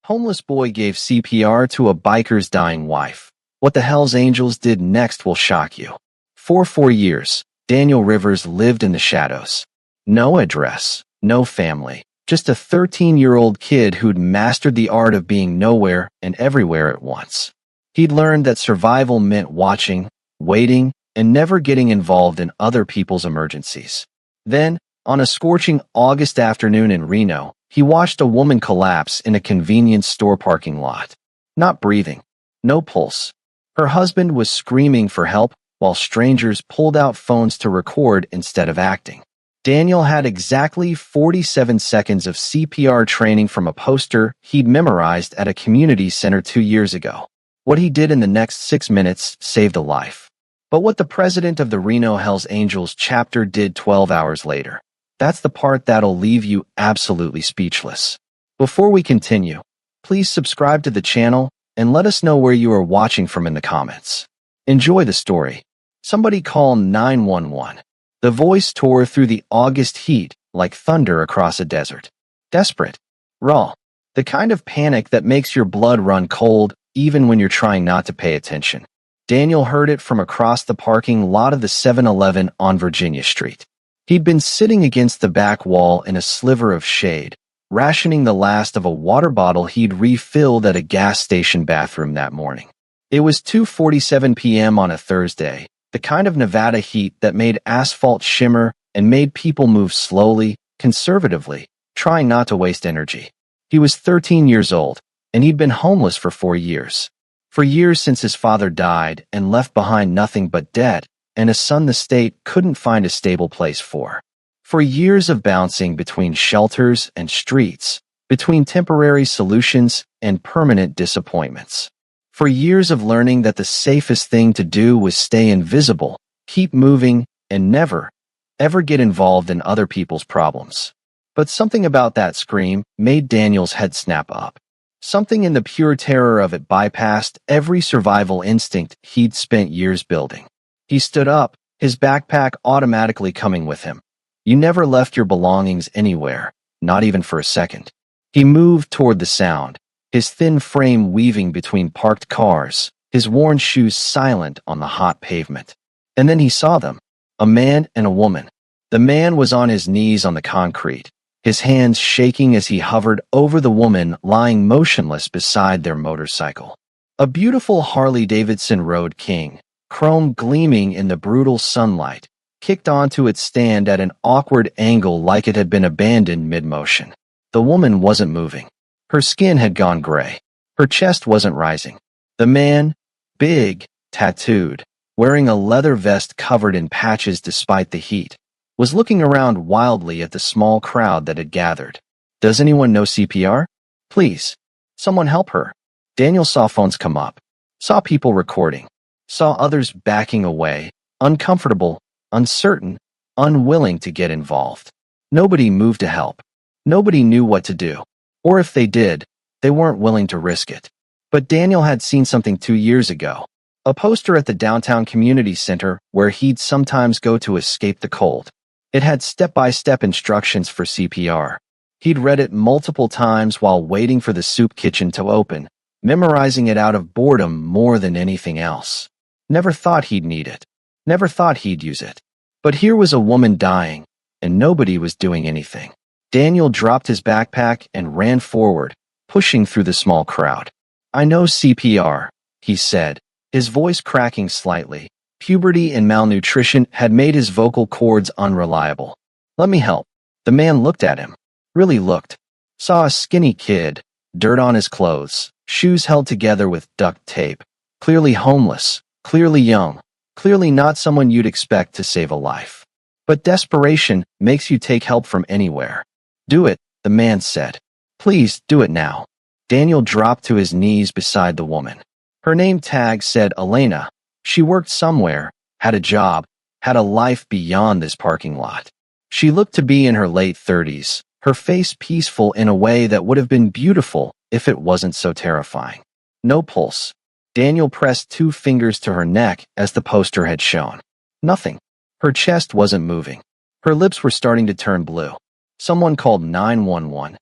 Homeless boy gave CPR to a biker's dying wife. What the Hells Angels did next will shock you. For 4 years, Daniel Rivers lived in the shadows. No address, no family, just a 13-year-old kid who'd mastered the art of being nowhere and everywhere at once. He'd learned that survival meant watching, waiting, and never getting involved in other people's emergencies. Then, on a scorching August afternoon in Reno, he watched a woman collapse in a convenience store parking lot. Not breathing. No pulse. Her husband was screaming for help while strangers pulled out phones to record instead of acting. Daniel had exactly 47 seconds of CPR training from a poster he'd memorized at a community center 2 years ago. What he did in the next 6 minutes saved a life. But what the president of the Reno Hells Angels chapter did 12 hours later, that's the part that'll leave you absolutely speechless. Before we continue, please subscribe to the channel and let us know where you are watching from in the comments. Enjoy the story. Somebody call 911. The voice tore through the August heat like thunder across a desert. Desperate. Raw. The kind of panic that makes your blood run cold even when you're trying not to pay attention. Daniel heard it from across the parking lot of the 7-Eleven on Virginia Street. He'd been sitting against the back wall in a sliver of shade, rationing the last of a water bottle he'd refilled at a gas station bathroom that morning. It was 2:47 p.m. on a Thursday, the kind of Nevada heat that made asphalt shimmer and made people move slowly, conservatively, trying not to waste energy. He was 13 years old, and he'd been homeless for 4 years. For years since his father died and left behind nothing but debt, and a son the state couldn't find a stable place for. For years of bouncing between shelters and streets, between temporary solutions and permanent disappointments. For years of learning that the safest thing to do was stay invisible, keep moving, and never, ever get involved in other people's problems. But something about that scream made Daniel's head snap up. Something in the pure terror of it bypassed every survival instinct he'd spent years building. He stood up, his backpack automatically coming with him. You never left your belongings anywhere, not even for a second. He moved toward the sound, his thin frame weaving between parked cars, his worn shoes silent on the hot pavement. And then he saw them, a man and a woman. The man was on his knees on the concrete, his hands shaking as he hovered over the woman lying motionless beside their motorcycle. A beautiful Harley-Davidson Road King, chrome gleaming in the brutal sunlight, kicked onto its stand at an awkward angle like it had been abandoned mid-motion. The woman wasn't moving. Her skin had gone gray. Her chest wasn't rising. The man, big, tattooed, wearing a leather vest covered in patches despite the heat, was looking around wildly at the small crowd that had gathered. Does anyone know CPR? Please. Someone help her. Daniel saw phones come up, saw people recording, saw others backing away, uncomfortable, uncertain, unwilling to get involved. Nobody moved to help. Nobody knew what to do. Or if they did, they weren't willing to risk it. But Daniel had seen something 2 years ago. A poster at the downtown community center where he'd sometimes go to escape the cold. It had step-by-step instructions for CPR. He'd read it multiple times while waiting for the soup kitchen to open, memorizing it out of boredom more than anything else. Never thought he'd need it. Never thought he'd use it. But here was a woman dying, and nobody was doing anything. Daniel dropped his backpack and ran forward, pushing through the small crowd. I know CPR, he said, his voice cracking slightly. Puberty and malnutrition had made his vocal cords unreliable. Let me help. The man looked at him. Really looked. Saw a skinny kid, dirt on his clothes, shoes held together with duct tape. Clearly homeless, clearly young, clearly not someone you'd expect to save a life. But desperation makes you take help from anywhere. Do it, the man said. Please, do it now. Daniel dropped to his knees beside the woman. Her name tag said Elena. She worked somewhere, had a job, had a life beyond this parking lot. She looked to be in her late 30s, her face peaceful in a way that would have been beautiful if it wasn't so terrifying. No pulse. Daniel pressed 2 fingers to her neck as the poster had shown. Nothing. Her chest wasn't moving. Her lips were starting to turn blue. Someone called 911.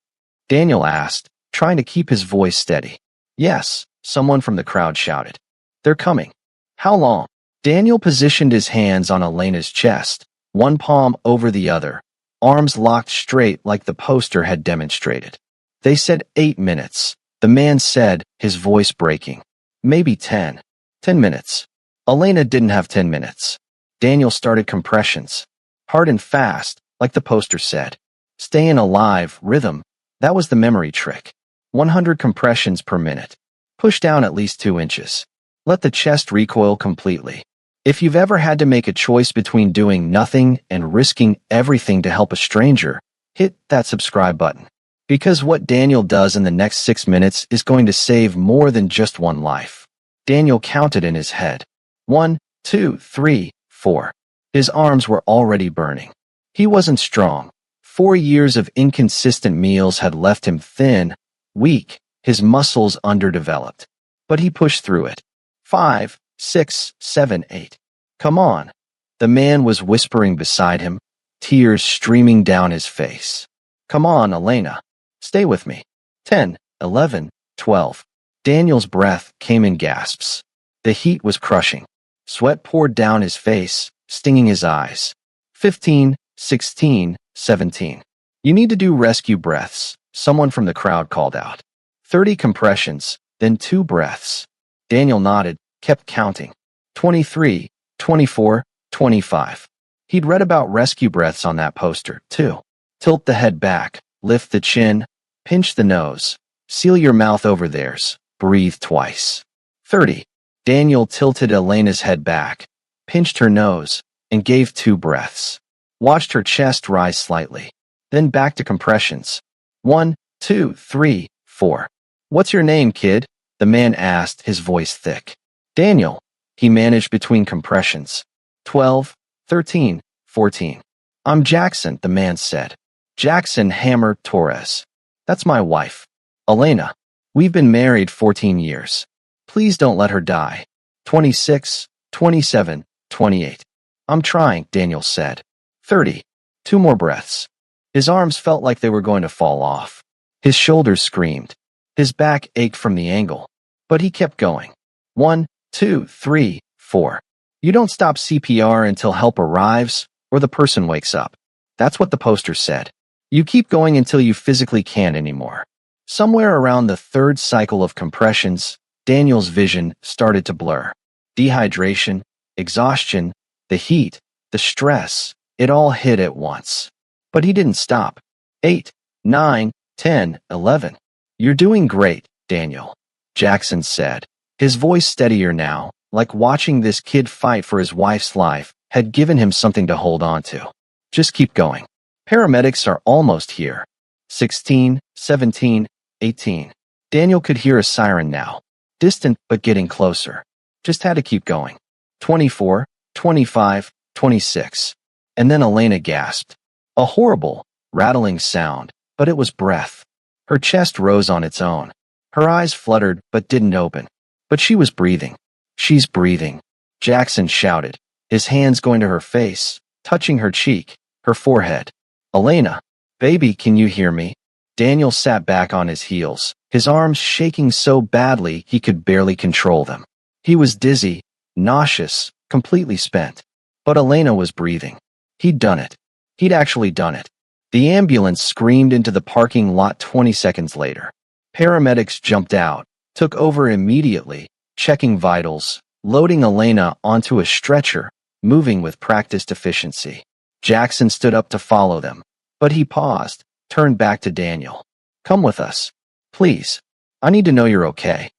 Daniel asked, trying to keep his voice steady. Yes, someone from the crowd shouted. They're coming. How long? Daniel positioned his hands on Elena's chest, one palm over the other, arms locked straight like the poster had demonstrated. They said 8 minutes. The man said, his voice breaking. Maybe 10. 10 minutes. Elena didn't have 10 minutes. Daniel started compressions. Hard and fast, like the poster said. Staying alive, rhythm, that was the memory trick. 100 compressions per minute. Push down at least 2 inches. Let the chest recoil completely. If you've ever had to make a choice between doing nothing and risking everything to help a stranger, hit that subscribe button. Because what Daniel does in the next 6 minutes is going to save more than just one life. Daniel counted in his head. 1, 2, 3, 4. His arms were already burning. He wasn't strong. 4 years of inconsistent meals had left him thin, weak, his muscles underdeveloped. But he pushed through it. 5, 6, 7, 8. Come on. The man was whispering beside him, tears streaming down his face. Come on, Elena. Stay with me. 10, 11, 12. Daniel's breath came in gasps. The heat was crushing. Sweat poured down his face, stinging his eyes. 15, 16, 17. You need to do rescue breaths, someone from the crowd called out. 30 compressions, then 2 breaths. Daniel nodded, kept counting. 23, 24, 25. He'd read about rescue breaths on that poster, too. Tilt the head back, lift the chin, pinch the nose, seal your mouth over theirs, breathe twice. 30. Daniel tilted Elena's head back, pinched her nose, and gave 2 breaths. Watched her chest rise slightly. Then back to compressions. 1, 2, 3, 4. What's your name, kid? The man asked, his voice thick. Daniel. He managed between compressions. 12, 13, 14. I'm Jackson, the man said. Jackson Hammer Torres. That's my wife. Elena. We've been married 14 years. Please don't let her die. 26, 27, 28. I'm trying, Daniel said. 30. 2 more breaths. His arms felt like they were going to fall off. His shoulders screamed. His back ached from the angle. But he kept going. 1, 2, 3, 4. You don't stop CPR until help arrives or the person wakes up. That's what the poster said. You keep going until you physically can't anymore. Somewhere around the 3rd cycle of compressions, Daniel's vision started to blur. Dehydration, exhaustion, the heat, the stress, it all hit at once. But he didn't stop. 8, 9, 10, 11. You're doing great, Daniel, Jackson said. His voice steadier now, like watching this kid fight for his wife's life had given him something to hold on to. Just keep going. Paramedics are almost here. 16, 17, 18. Daniel could hear a siren now. Distant but getting closer. Just had to keep going. 24, 25, 26. And then Elena gasped. A horrible, rattling sound, but it was breath. Her chest rose on its own. Her eyes fluttered but didn't open. But she was breathing. She's breathing. Jackson shouted, his hands going to her face, touching her cheek, her forehead. Elena, baby, can you hear me? Daniel sat back on his heels, his arms shaking so badly he could barely control them. He was dizzy, nauseous, completely spent. But Elena was breathing. He'd done it. He'd actually done it. The ambulance screamed into the parking lot 20 seconds later. Paramedics jumped out, took over immediately, checking vitals, loading Elena onto a stretcher, moving with practiced efficiency. Jackson stood up to follow them, but he paused, turned back to Daniel. Come with us. Please. I need to know you're okay.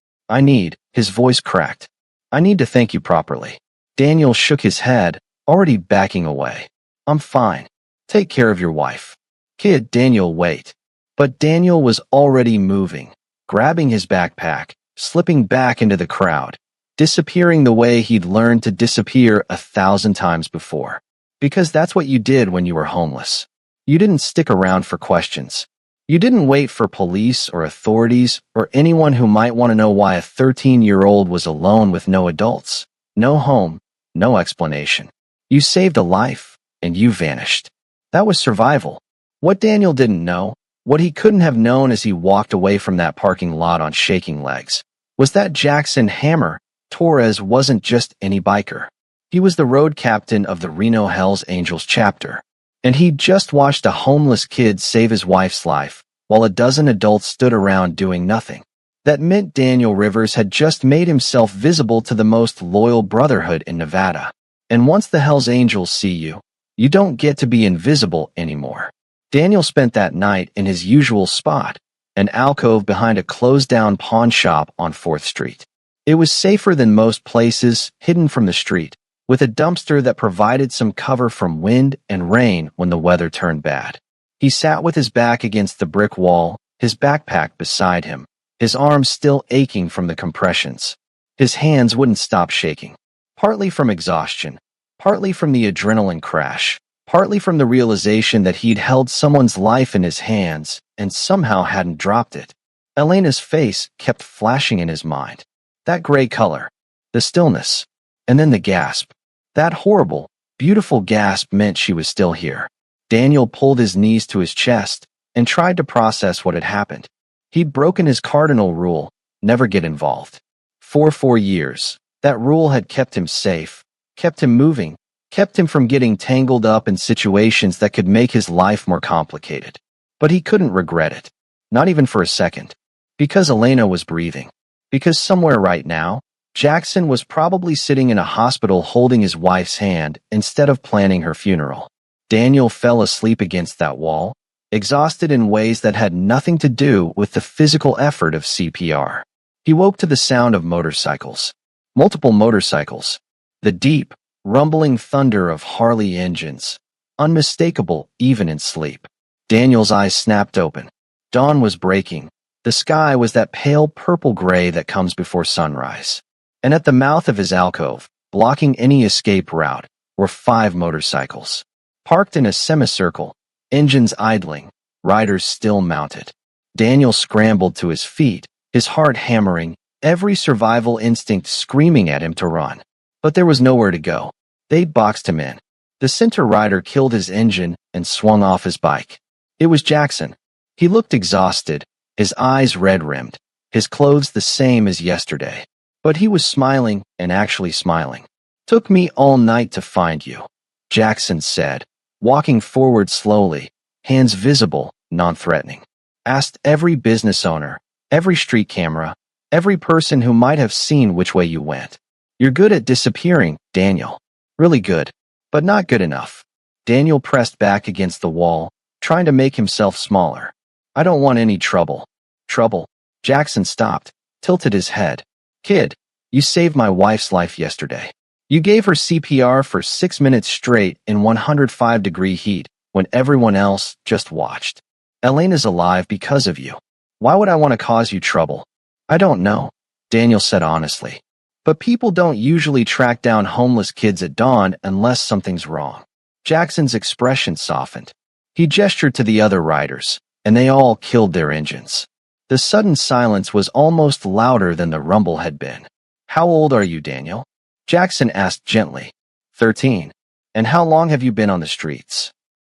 His voice cracked. I need to thank you properly. Daniel shook his head, already backing away. I'm fine. Take care of your wife. Kid, Daniel, wait. But Daniel was already moving, grabbing his backpack, slipping back into the crowd, disappearing the way he'd learned to disappear 1,000 times before. Because that's what you did when you were homeless. You didn't stick around for questions. You didn't wait for police or authorities or anyone who might want to know why a 13-year-old was alone with no adults, no home, no explanation. You saved a life, and you vanished. That was survival. What Daniel didn't know, What he couldn't have known as he walked away from that parking lot on shaking legs was that Jackson Hammer Torres wasn't just any biker. He was the road captain of the Reno Hells Angels chapter, and he'd just watched a homeless kid save his wife's life while a dozen adults stood around doing nothing. That meant Daniel Rivers had just made himself visible to the most loyal brotherhood in Nevada. And once the Hells Angels see you, you don't get to be invisible anymore. Daniel spent that night in his usual spot, an alcove behind a closed-down pawn shop on 4th Street. It was safer than most places, hidden from the street, with a dumpster that provided some cover from wind and rain when the weather turned bad. He sat with his back against the brick wall, his backpack beside him, his arms still aching from the compressions. His hands wouldn't stop shaking, partly from exhaustion, partly from the adrenaline crash, partly from the realization that he'd held someone's life in his hands and somehow hadn't dropped it. Elena's face kept flashing in his mind. That gray color, the stillness, and then the gasp. That horrible, beautiful gasp meant she was still here. Daniel pulled his knees to his chest and tried to process what had happened. He'd broken his cardinal rule, never get involved. For 4 years, that rule had kept him safe, kept him moving, kept him from getting tangled up in situations that could make his life more complicated. But he couldn't regret it, not even for a second, because Elena was breathing. Because somewhere right now, Jackson was probably sitting in a hospital holding his wife's hand instead of planning her funeral. Daniel fell asleep against that wall, exhausted in ways that had nothing to do with the physical effort of CPR. He woke to the sound of motorcycles. Multiple motorcycles. The deep, rumbling thunder of Harley engines. Unmistakable even in sleep. Daniel's eyes snapped open. Dawn was breaking. The sky was that pale purple gray that comes before sunrise. And at the mouth of his alcove, blocking any escape route, were 5 motorcycles. Parked in a semicircle, engines idling, riders still mounted. Daniel scrambled to his feet, his heart hammering, every survival instinct screaming at him to run. But there was nowhere to go. They'd boxed him in. The center rider killed his engine and swung off his bike. It was Jackson. He looked exhausted, his eyes red-rimmed, his clothes the same as yesterday. But he was smiling and actually smiling. "Took me all night to find you," Jackson said, walking forward slowly, hands visible, non-threatening. "Asked every business owner, every street camera, every person who might have seen which way you went. You're good at disappearing, Daniel. Really good, but not good enough." Daniel pressed back against the wall, trying to make himself smaller. "I don't want any trouble." "Trouble?" Jackson stopped, tilted his head. "Kid, you saved my wife's life yesterday. You gave her CPR for 6 minutes straight in 105-degree heat when everyone else just watched. Elena's alive because of you. Why would I want to cause you trouble?" "I don't know," Daniel said honestly. "But people don't usually track down homeless kids at dawn unless something's wrong." Jackson's expression softened. He gestured to the other riders, and they all killed their engines. The sudden silence was almost louder than the rumble had been. "How old are you, Daniel?" Jackson asked gently. 13. "And how long have you been on the streets?"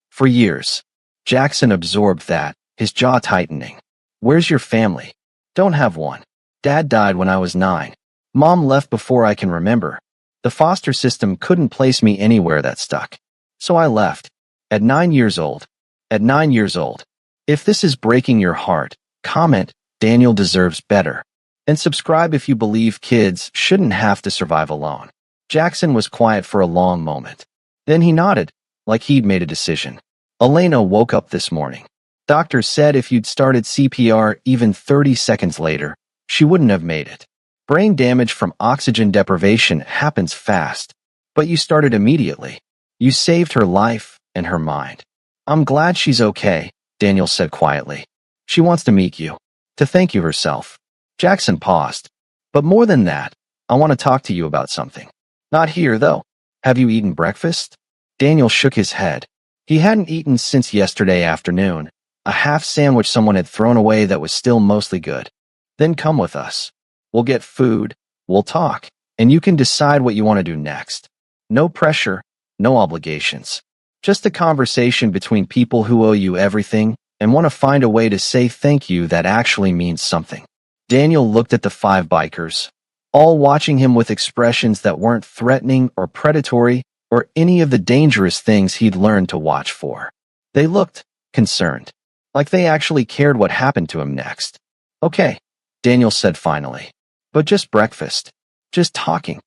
"For years." Jackson absorbed that, his jaw tightening. "Where's your family?" "Don't have one. Dad died when I was 9. Mom left before I can remember. The foster system couldn't place me anywhere that stuck. So I left. At 9 years old. At 9 years old. If this is breaking your heart, comment, Daniel deserves better. And subscribe if you believe kids shouldn't have to survive alone. Jackson was quiet for a long moment. Then he nodded, like he'd made a decision. "Elena woke up this morning. Doctors said if you'd started CPR even 30 seconds later, she wouldn't have made it. Brain damage from oxygen deprivation happens fast, but you started immediately. You saved her life and her mind." "I'm glad she's okay," Daniel said quietly. "She wants to meet you, to thank you herself." Jackson paused. "But more than that, I want to talk to you about something." "Not here, though. Have you eaten breakfast?" Daniel shook his head. He hadn't eaten since yesterday afternoon, a half sandwich someone had thrown away that was still mostly good. "Then come with us. We'll get food, we'll talk, and you can decide what you want to do next. No pressure, no obligations. Just a conversation between people who owe you everything and want to find a way to say thank you that actually means something. Daniel looked at the 5 bikers, all watching him with expressions that weren't threatening or predatory or any of the dangerous things he'd learned to watch for. They looked concerned, like they actually cared what happened to him next. Okay, Daniel said finally. But just breakfast. Just talking.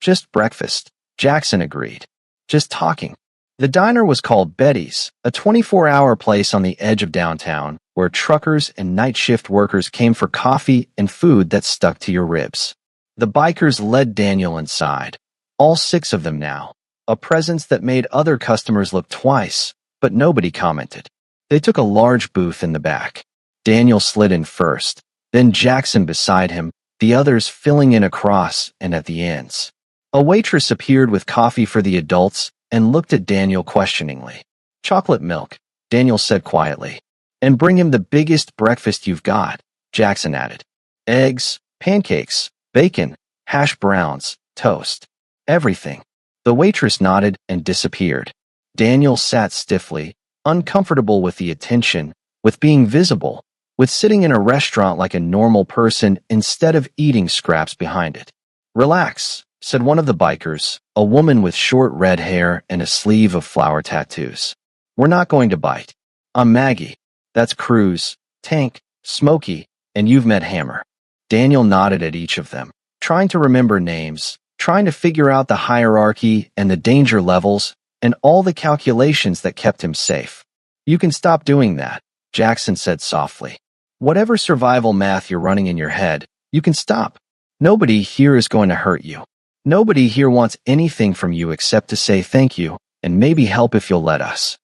Just breakfast, Jackson agreed. Just talking. The diner was called Betty's, a 24-hour place on the edge of downtown where truckers and night shift workers came for coffee and food that stuck to your ribs. The bikers led Daniel inside, all 6 of them now, a presence that made other customers look twice, but nobody commented. They took a large booth in the back. Daniel slid in first, then Jackson beside him, the others filling in across and at the ends. A waitress appeared with coffee for the adults and looked at Daniel questioningly. Chocolate milk, Daniel said quietly. And bring him the biggest breakfast you've got, Jackson added. Eggs, pancakes, bacon, hash browns, toast. Everything. The waitress nodded and disappeared. Daniel sat stiffly, uncomfortable with the attention, with being visible, with sitting in a restaurant like a normal person instead of eating scraps behind it. Relax, said one of the bikers, a woman with short red hair and a sleeve of flower tattoos. We're not going to bite. I'm Maggie. That's Cruz, Tank, Smokey, and you've met Hammer. Daniel nodded at each of them, trying to remember names, trying to figure out the hierarchy and the danger levels and all the calculations that kept him safe. You can stop doing that, Jackson said softly. Whatever survival math you're running in your head, you can stop. Nobody here is going to hurt you. Nobody here wants anything from you except to say thank you and maybe help if you'll let us.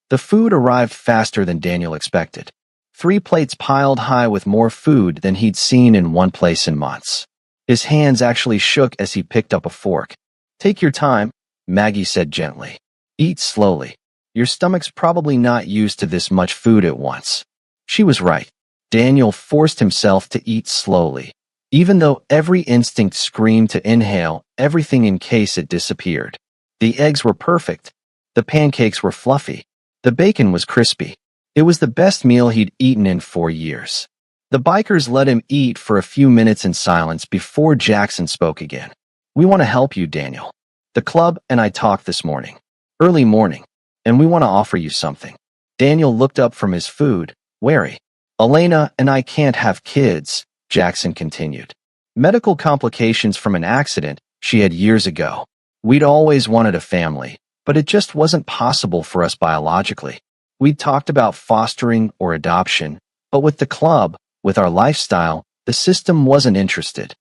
The food arrived faster than Daniel expected. 3 plates piled high with more food than he'd seen in one place in months. His hands actually shook as he picked up a fork. Take your time, Maggie said gently. Eat slowly. Your stomach's probably not used to this much food at once. She was right. Daniel forced himself to eat slowly, even though every instinct screamed to inhale everything in case it disappeared. The eggs were perfect. The pancakes were fluffy. The bacon was crispy. It was the best meal he'd eaten in 4 years. The bikers let him eat for a few minutes in silence before Jackson spoke again. We want to help you, Daniel. The club and I talked this morning. Early morning. And we want to offer you something. Daniel looked up from his food, wary. Elena and I can't have kids, Jackson continued. Medical complications from an accident she had years ago. We'd always wanted a family, but it just wasn't possible for us biologically. We'd talked about fostering or adoption, but with the club, with our lifestyle, the system wasn't interested.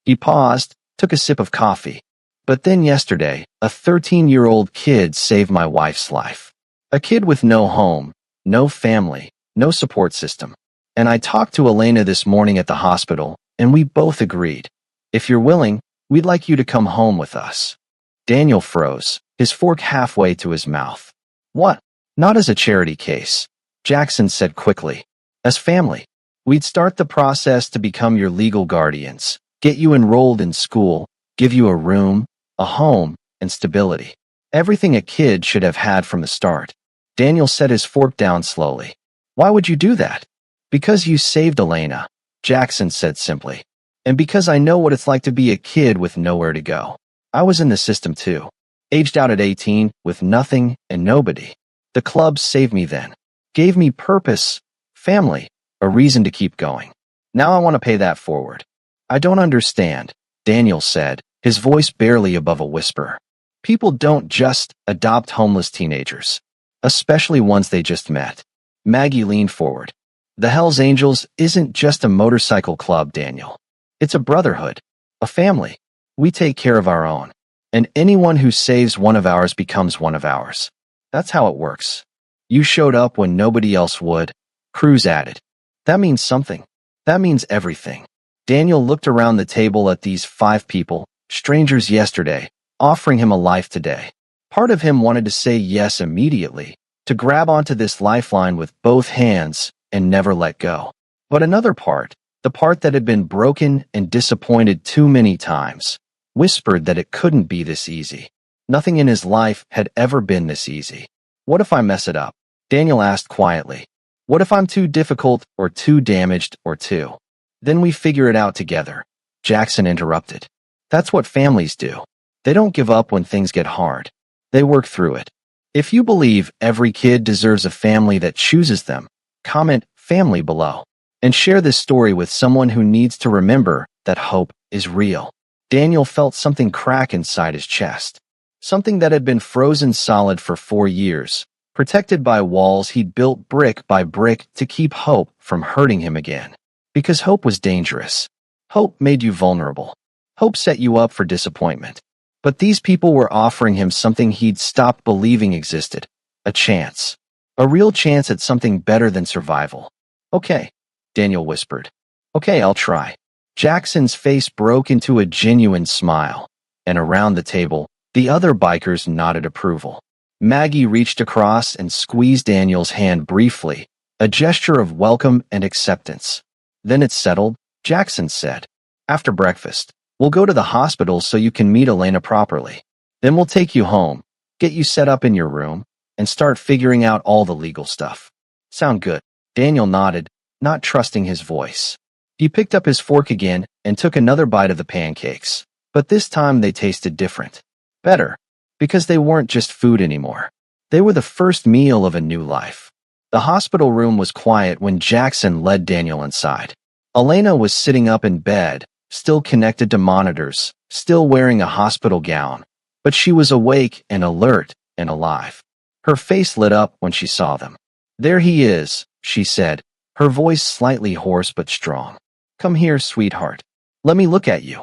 He paused, took a sip of coffee. But then yesterday, a 13-year-old kid saved my wife's life. A kid with no home, no family, no support system. And I talked to Elena this morning at the hospital, and we both agreed. If you're willing, we'd like you to come home with us. Daniel froze, his fork halfway to his mouth. What? Not as a charity case, Jackson said quickly. As family. We'd start the process to become your legal guardians, get you enrolled in school, give you a room, a home, and stability. Everything a kid should have had from the start. Daniel set his fork down slowly. Why would you do that? Because you saved Elena, Jackson said simply. And because I know what it's like to be a kid with nowhere to go. I was in the system too. Aged out at 18, with nothing and nobody. The club saved me then. Gave me purpose, family, a reason to keep going. Now I want to pay that forward. I don't understand, Daniel said, his voice barely above a whisper. People don't just adopt homeless teenagers, especially ones they just met. Maggie leaned forward. The Hells Angels isn't just a motorcycle club, Daniel. It's a brotherhood, a family. We take care of our own, and anyone who saves one of ours becomes one of ours. That's how it works. You showed up when nobody else would, Cruz added. That means something. That means everything. Daniel looked around the table at these 5 people, strangers yesterday, offering him a life today. Part of him wanted to say yes immediately, to grab onto this lifeline with both hands and never let go. But another part, the part that had been broken and disappointed too many times, whispered that it couldn't be this easy. Nothing in his life had ever been this easy. What if I mess it up? Daniel asked quietly. What if I'm too difficult or too damaged or too? Then we figure it out together. Jackson interrupted. That's what families do. They don't give up when things get hard. They work through it. If you believe every kid deserves a family that chooses them, comment family below and share this story with someone who needs to remember that hope is real. Daniel felt something crack inside his chest. Something that had been frozen solid for 4 years, protected by walls he'd built brick by brick to keep hope from hurting him again. Because hope was dangerous. Hope made you vulnerable. Hope set you up for disappointment. But these people were offering him something he'd stopped believing existed. A chance. A real chance at something better than survival. Okay, Daniel whispered. Okay, I'll try. Jackson's face broke into a genuine smile, and around the table, the other bikers nodded approval. Maggie reached across and squeezed Daniel's hand briefly, a gesture of welcome and acceptance. Then it's settled, Jackson said. After breakfast, we'll go to the hospital so you can meet Elena properly. Then we'll take you home, get you set up in your room, and start figuring out all the legal stuff. Sound good? Daniel nodded, not trusting his voice. He picked up his fork again and took another bite of the pancakes, but this time they tasted different. Better, because they weren't just food anymore. They were the first meal of a new life. The hospital room was quiet when Jackson led Daniel inside. Elena was sitting up in bed, still connected to monitors, still wearing a hospital gown, but she was awake and alert and alive. Her face lit up when she saw them. There he is, she said, her voice slightly hoarse but strong. Come here, sweetheart. Let me look at you.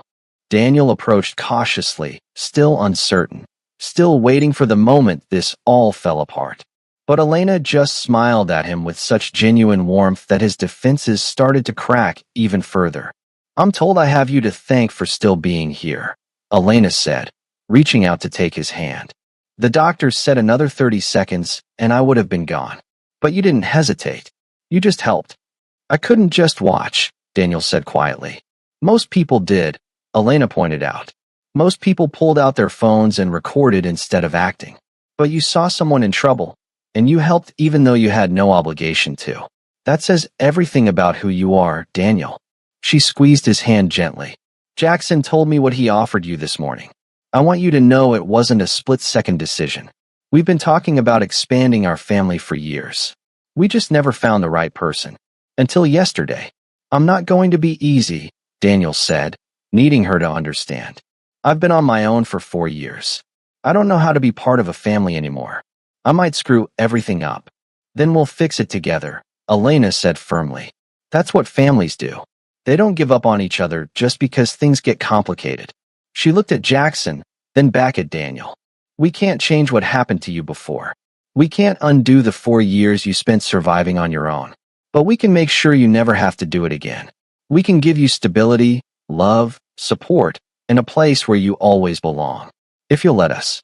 Daniel approached cautiously, still uncertain, still waiting for the moment this all fell apart. But Elena just smiled at him with such genuine warmth that his defenses started to crack even further. I'm told I have you to thank for still being here, Elena said, reaching out to take his hand. The doctor said another 30 seconds and I would have been gone. But you didn't hesitate. You just helped. I couldn't just watch, Daniel said quietly. Most people did, Elena pointed out. Most people pulled out their phones and recorded instead of acting. But you saw someone in trouble, and you helped even though you had no obligation to. That says everything about who you are, Daniel. She squeezed his hand gently. Jackson told me what he offered you this morning. I want you to know it wasn't a split-second decision. We've been talking about expanding our family for years. We just never found the right person. Until yesterday. I'm not going to be easy, Daniel said, needing her to understand. I've been on my own for 4 years. I don't know how to be part of a family anymore. I might screw everything up. Then we'll fix it together, Elena said firmly. That's what families do. They don't give up on each other just because things get complicated. She looked at Jackson, then back at Daniel. We can't change what happened to you before. We can't undo the 4 years you spent surviving on your own. But we can make sure you never have to do it again. We can give you stability, love, support, and a place where you always belong. If you'll let us.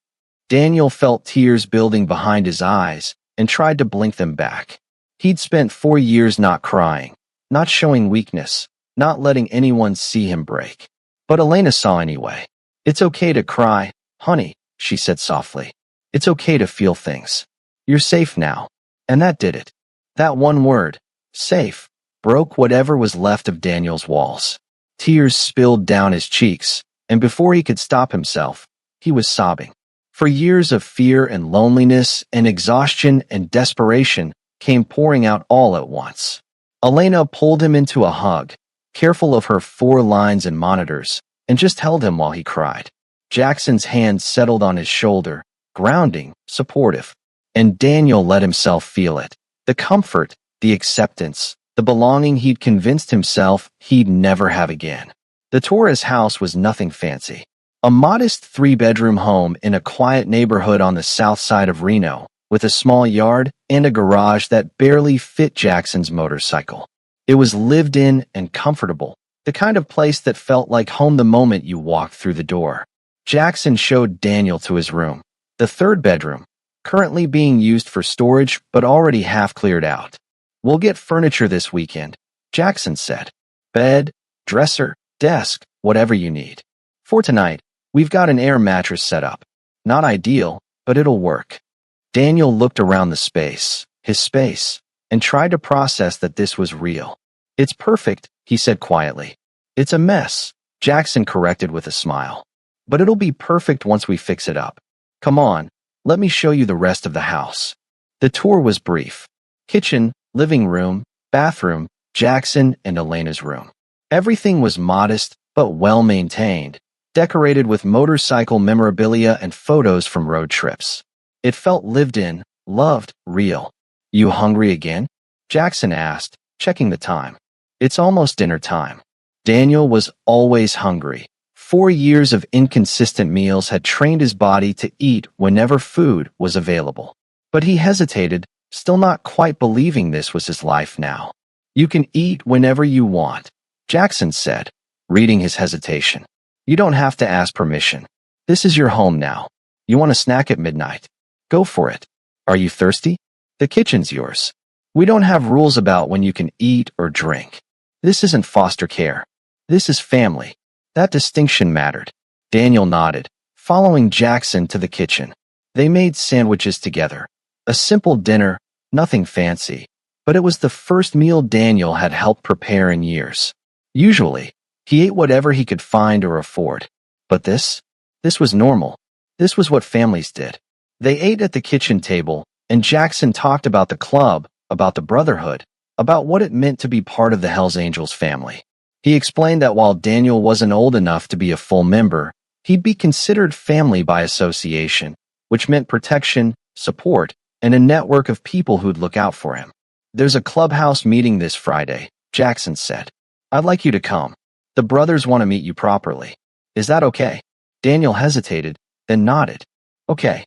Daniel felt tears building behind his eyes and tried to blink them back. He'd spent 4 years not crying, not showing weakness, not letting anyone see him break. But Elena saw anyway. It's okay to cry, honey, she said softly. It's okay to feel things. You're safe now. And that did it. That one word, safe, broke whatever was left of Daniel's walls. Tears spilled down his cheeks, and before he could stop himself, he was sobbing. For years of fear and loneliness and exhaustion and desperation came pouring out all at once. Elena pulled him into a hug, careful of her 4 lines and monitors, and just held him while he cried. Jackson's hand settled on his shoulder, grounding, supportive, and Daniel let himself feel it. The comfort, the acceptance, the belonging he'd convinced himself he'd never have again. The Torres house was nothing fancy. A modest 3-bedroom home in a quiet neighborhood on the south side of Reno, with a small yard and a garage that barely fit Jackson's motorcycle. It was lived in and comfortable, the kind of place that felt like home the moment you walked through the door. Jackson showed Daniel to his room, the 3rd bedroom, currently being used for storage but already half cleared out. We'll get furniture this weekend, Jackson said. Bed, dresser, desk, whatever you need. For tonight, we've got an air mattress set up. Not ideal, but it'll work. Daniel looked around the space, his space, and tried to process that this was real. It's perfect, he said quietly. It's a mess, Jackson corrected with a smile. But it'll be perfect once we fix it up. Come on, let me show you the rest of the house. The tour was brief. Kitchen, living room, bathroom, Jackson and Elena's room. Everything was modest but well-maintained, decorated with motorcycle memorabilia and photos from road trips. It felt lived in, loved, real. You hungry again? Jackson asked, checking the time. It's almost dinner time. Daniel was always hungry. 4 years of inconsistent meals had trained his body to eat whenever food was available. But he hesitated, still not quite believing this was his life now. You can eat whenever you want, Jackson said, reading his hesitation. You don't have to ask permission. This is your home now. You want a snack at midnight? Go for it. Are you thirsty? The kitchen's yours. We don't have rules about when you can eat or drink. This isn't foster care. This is family. That distinction mattered. Daniel nodded, following Jackson to the kitchen. They made sandwiches together. A simple dinner, nothing fancy, but it was the first meal Daniel had helped prepare in years. Usually, he ate whatever he could find or afford. But this was normal. This was what families did. They ate at the kitchen table, and Jackson talked about the club, about the brotherhood, about what it meant to be part of the Hells Angels family. He explained that while Daniel wasn't old enough to be a full member, he'd be considered family by association, which meant protection, support, and a network of people who'd look out for him. There's a clubhouse meeting this Friday, Jackson said. I'd like you to come. The brothers want to meet you properly. Is that okay? Daniel hesitated, then nodded. Okay.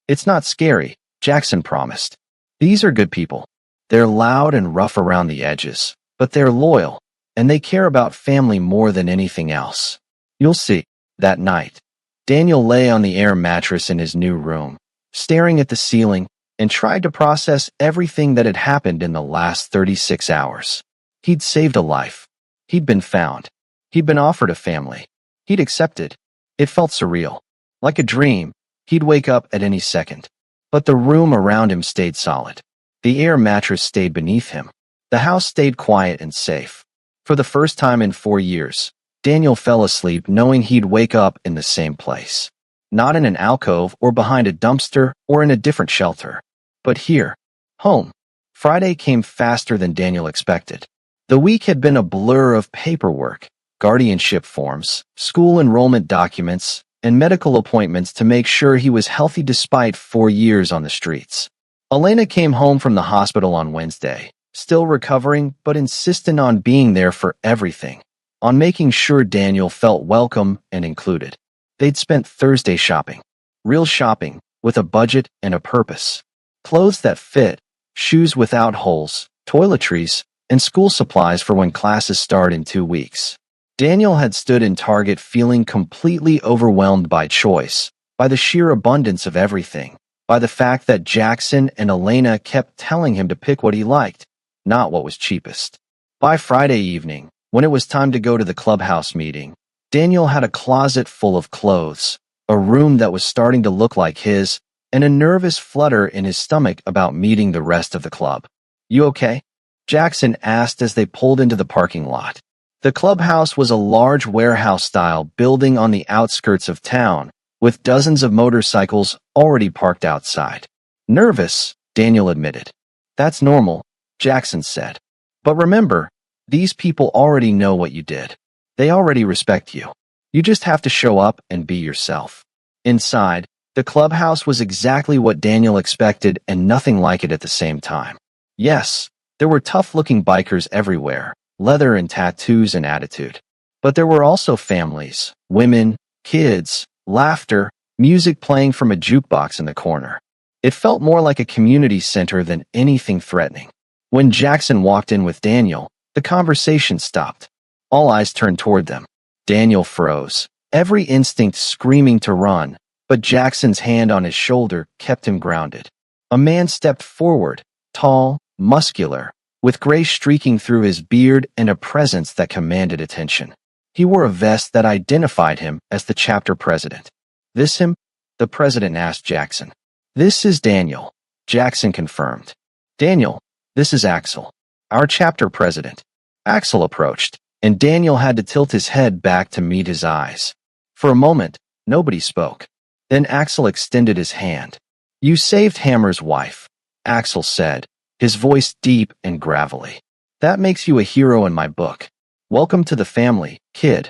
It's not scary, Jackson promised. These are good people. They're loud and rough around the edges, but they're loyal, and they care about family more than anything else. You'll see. That night, Daniel lay on the air mattress in his new room, staring at the ceiling, and tried to process everything that had happened in the last 36 hours. He'd saved a life. He'd been found. He'd been offered a family. He'd accepted. It felt surreal. Like a dream, he'd wake up at any second. But the room around him stayed solid. The air mattress stayed beneath him. The house stayed quiet and safe. For the first time in 4 years, Daniel fell asleep knowing he'd wake up in the same place. Not in an alcove or behind a dumpster or in a different shelter. But here, home. Friday came faster than Daniel expected. The week had been a blur of paperwork, guardianship forms, school enrollment documents, and medical appointments to make sure he was healthy despite 4 years on the streets. Elena came home from the hospital on Wednesday, still recovering but insistent on being there for everything, on making sure Daniel felt welcome and included. They'd spent Thursday shopping. Real shopping, with a budget and a purpose. Clothes that fit, shoes without holes, toiletries, and school supplies for when classes start in 2 weeks. Daniel had stood in Target feeling completely overwhelmed by choice, by the sheer abundance of everything, by the fact that Jackson and Elena kept telling him to pick what he liked, not what was cheapest. By Friday evening, when it was time to go to the clubhouse meeting, Daniel had a closet full of clothes, a room that was starting to look like his, and a nervous flutter in his stomach about meeting the rest of the club. You okay? Jackson asked as they pulled into the parking lot. The clubhouse was a large warehouse-style building on the outskirts of town, with dozens of motorcycles already parked outside. Nervous, Daniel admitted. That's normal, Jackson said. But remember, these people already know what you did. They already respect you. You just have to show up and be yourself. Inside, the clubhouse was exactly what Daniel expected and nothing like it at the same time. Yes, there were tough-looking bikers everywhere, leather and tattoos and attitude. But there were also families, women, kids, laughter, music playing from a jukebox in the corner. It felt more like a community center than anything threatening. When Jackson walked in with Daniel, the conversation stopped. All eyes turned toward them. Daniel froze, every instinct screaming to run, but Jackson's hand on his shoulder kept him grounded. A man stepped forward, tall, muscular, with gray streaking through his beard and a presence that commanded attention. He wore a vest that identified him as the chapter president. This him? The president asked Jackson. This is Daniel, Jackson confirmed. Daniel, This is Axel, our chapter president. Axel approached, and Daniel had to tilt his head back to meet his eyes. For a moment, nobody spoke. Then Axel extended his hand. You saved Hammer's wife, Axel said, his voice deep and gravelly. That makes you a hero in my book. Welcome to the family, kid.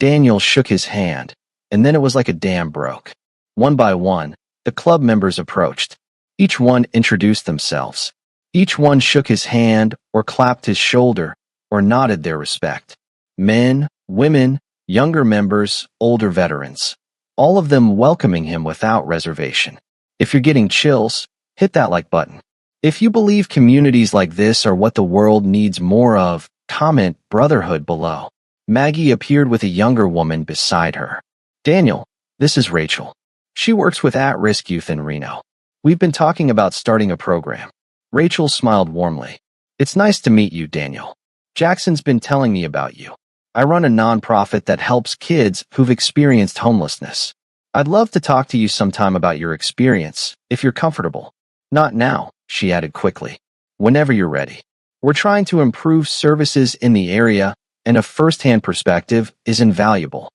Daniel shook his hand, and then it was like a dam broke. One by one, the club members approached. Each one introduced themselves. Each one shook his hand or clapped his shoulder or nodded their respect. Men, women, younger members, older veterans. All of them welcoming him without reservation. If you're getting chills, hit that like button. If you believe communities like this are what the world needs more of, comment brotherhood below. Maggie appeared with a younger woman beside her. Daniel, this is Rachel. She works with at-risk youth in Reno. We've been talking about starting a program. Rachel smiled warmly. It's nice to meet you, Daniel. Jackson's been telling me about you. I run a nonprofit that helps kids who've experienced homelessness. I'd love to talk to you sometime about your experience, if you're comfortable. Not now, she added quickly. Whenever you're ready. We're trying to improve services in the area, and a first-hand perspective is invaluable.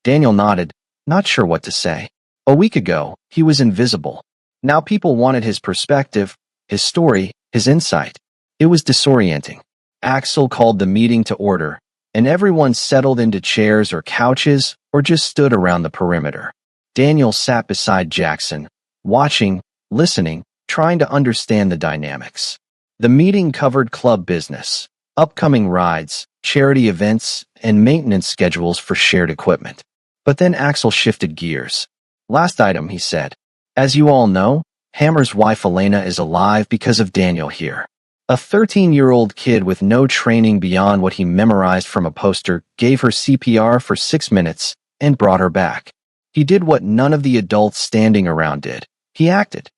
Daniel nodded, not sure what to say. A week ago, he was invisible. Now people wanted his perspective, his story, his insight. It was disorienting. Axel called the meeting to order, and everyone settled into chairs or couches or just stood around the perimeter. Daniel sat beside Jackson, watching, listening, trying to understand the dynamics. The meeting covered club business, upcoming rides, charity events, and maintenance schedules for shared equipment. But then Axel shifted gears. Last item, he said. As you all know, Hammer's wife Elena is alive because of Daniel here. A 13-year-old kid with no training beyond what he memorized from a poster gave her CPR for 6 minutes and brought her back. He did what none of the adults standing around did. He acted.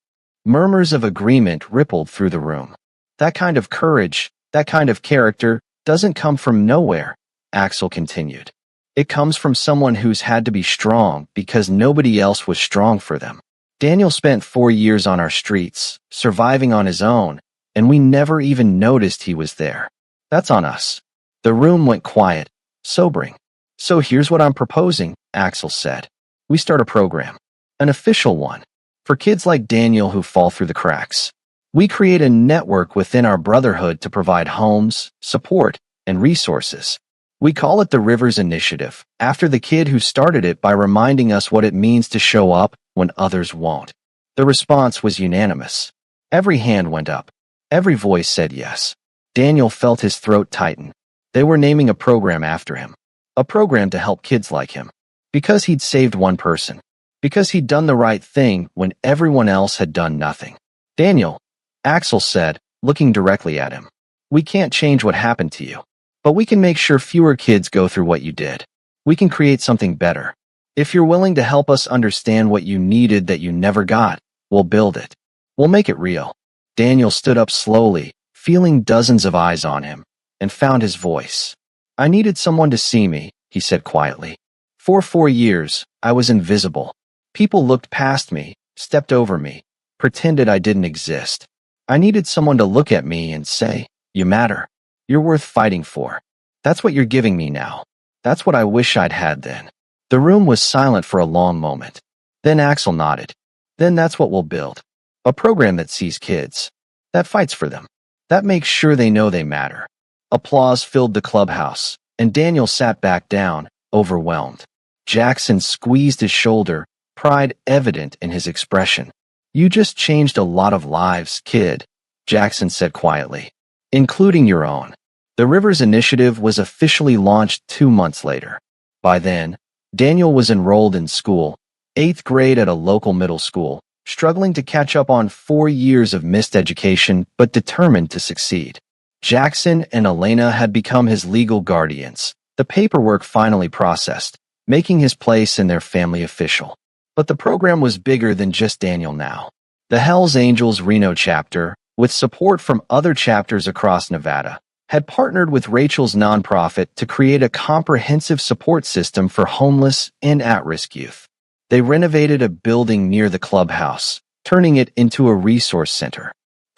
Murmurs of agreement rippled through the room. That kind of courage, that kind of character, doesn't come from nowhere, Axel continued. It comes from someone who's had to be strong because nobody else was strong for them. Daniel spent 4 years on our streets, surviving on his own, and we never even noticed he was there. That's on us. The room went quiet, sobering. So here's what I'm proposing, Axel said. We start a program. An official one. For kids like Daniel who fall through the cracks. We create a network within our brotherhood to provide homes, support, and resources. We call it the Rivers Initiative, after the kid who started it by reminding us what it means to show up when others won't. The response was unanimous. Every hand went up. Every voice said yes. Daniel felt his throat tighten. They were naming a program after him. A program to help kids like him. Because he'd saved one person. Because he'd done the right thing when everyone else had done nothing. Daniel, Axel said, looking directly at him. We can't change what happened to you. But we can make sure fewer kids go through what you did. We can create something better. If you're willing to help us understand what you needed that you never got, we'll build it. We'll make it real. Daniel stood up slowly, feeling dozens of eyes on him, and found his voice. I needed someone to see me, he said quietly. For 4 years, I was invisible. People looked past me, stepped over me, pretended I didn't exist. I needed someone to look at me and say, you matter. You're worth fighting for. That's what you're giving me now. That's what I wish I'd had then. The room was silent for a long moment. Then Axel nodded. Then that's what we'll build. A program that sees kids. That fights for them. That makes sure they know they matter. Applause filled the clubhouse, and Daniel sat back down, overwhelmed. Jackson squeezed his shoulder, pride evident in his expression. You just changed a lot of lives, kid, Jackson said quietly. Including your own. The Rivers Initiative was officially launched 2 months later. By then, Daniel was enrolled in school, 8th grade at a local middle school, struggling to catch up on 4 years of missed education but determined to succeed. Jackson and Elena had become his legal guardians, the paperwork finally processed, making his place in their family official. But the program was bigger than just Daniel now. The Hells Angels Reno chapter, with support from other chapters across Nevada, had partnered with Rachel's nonprofit to create a comprehensive support system for homeless and at-risk youth. They renovated a building near the clubhouse, turning it into a resource center.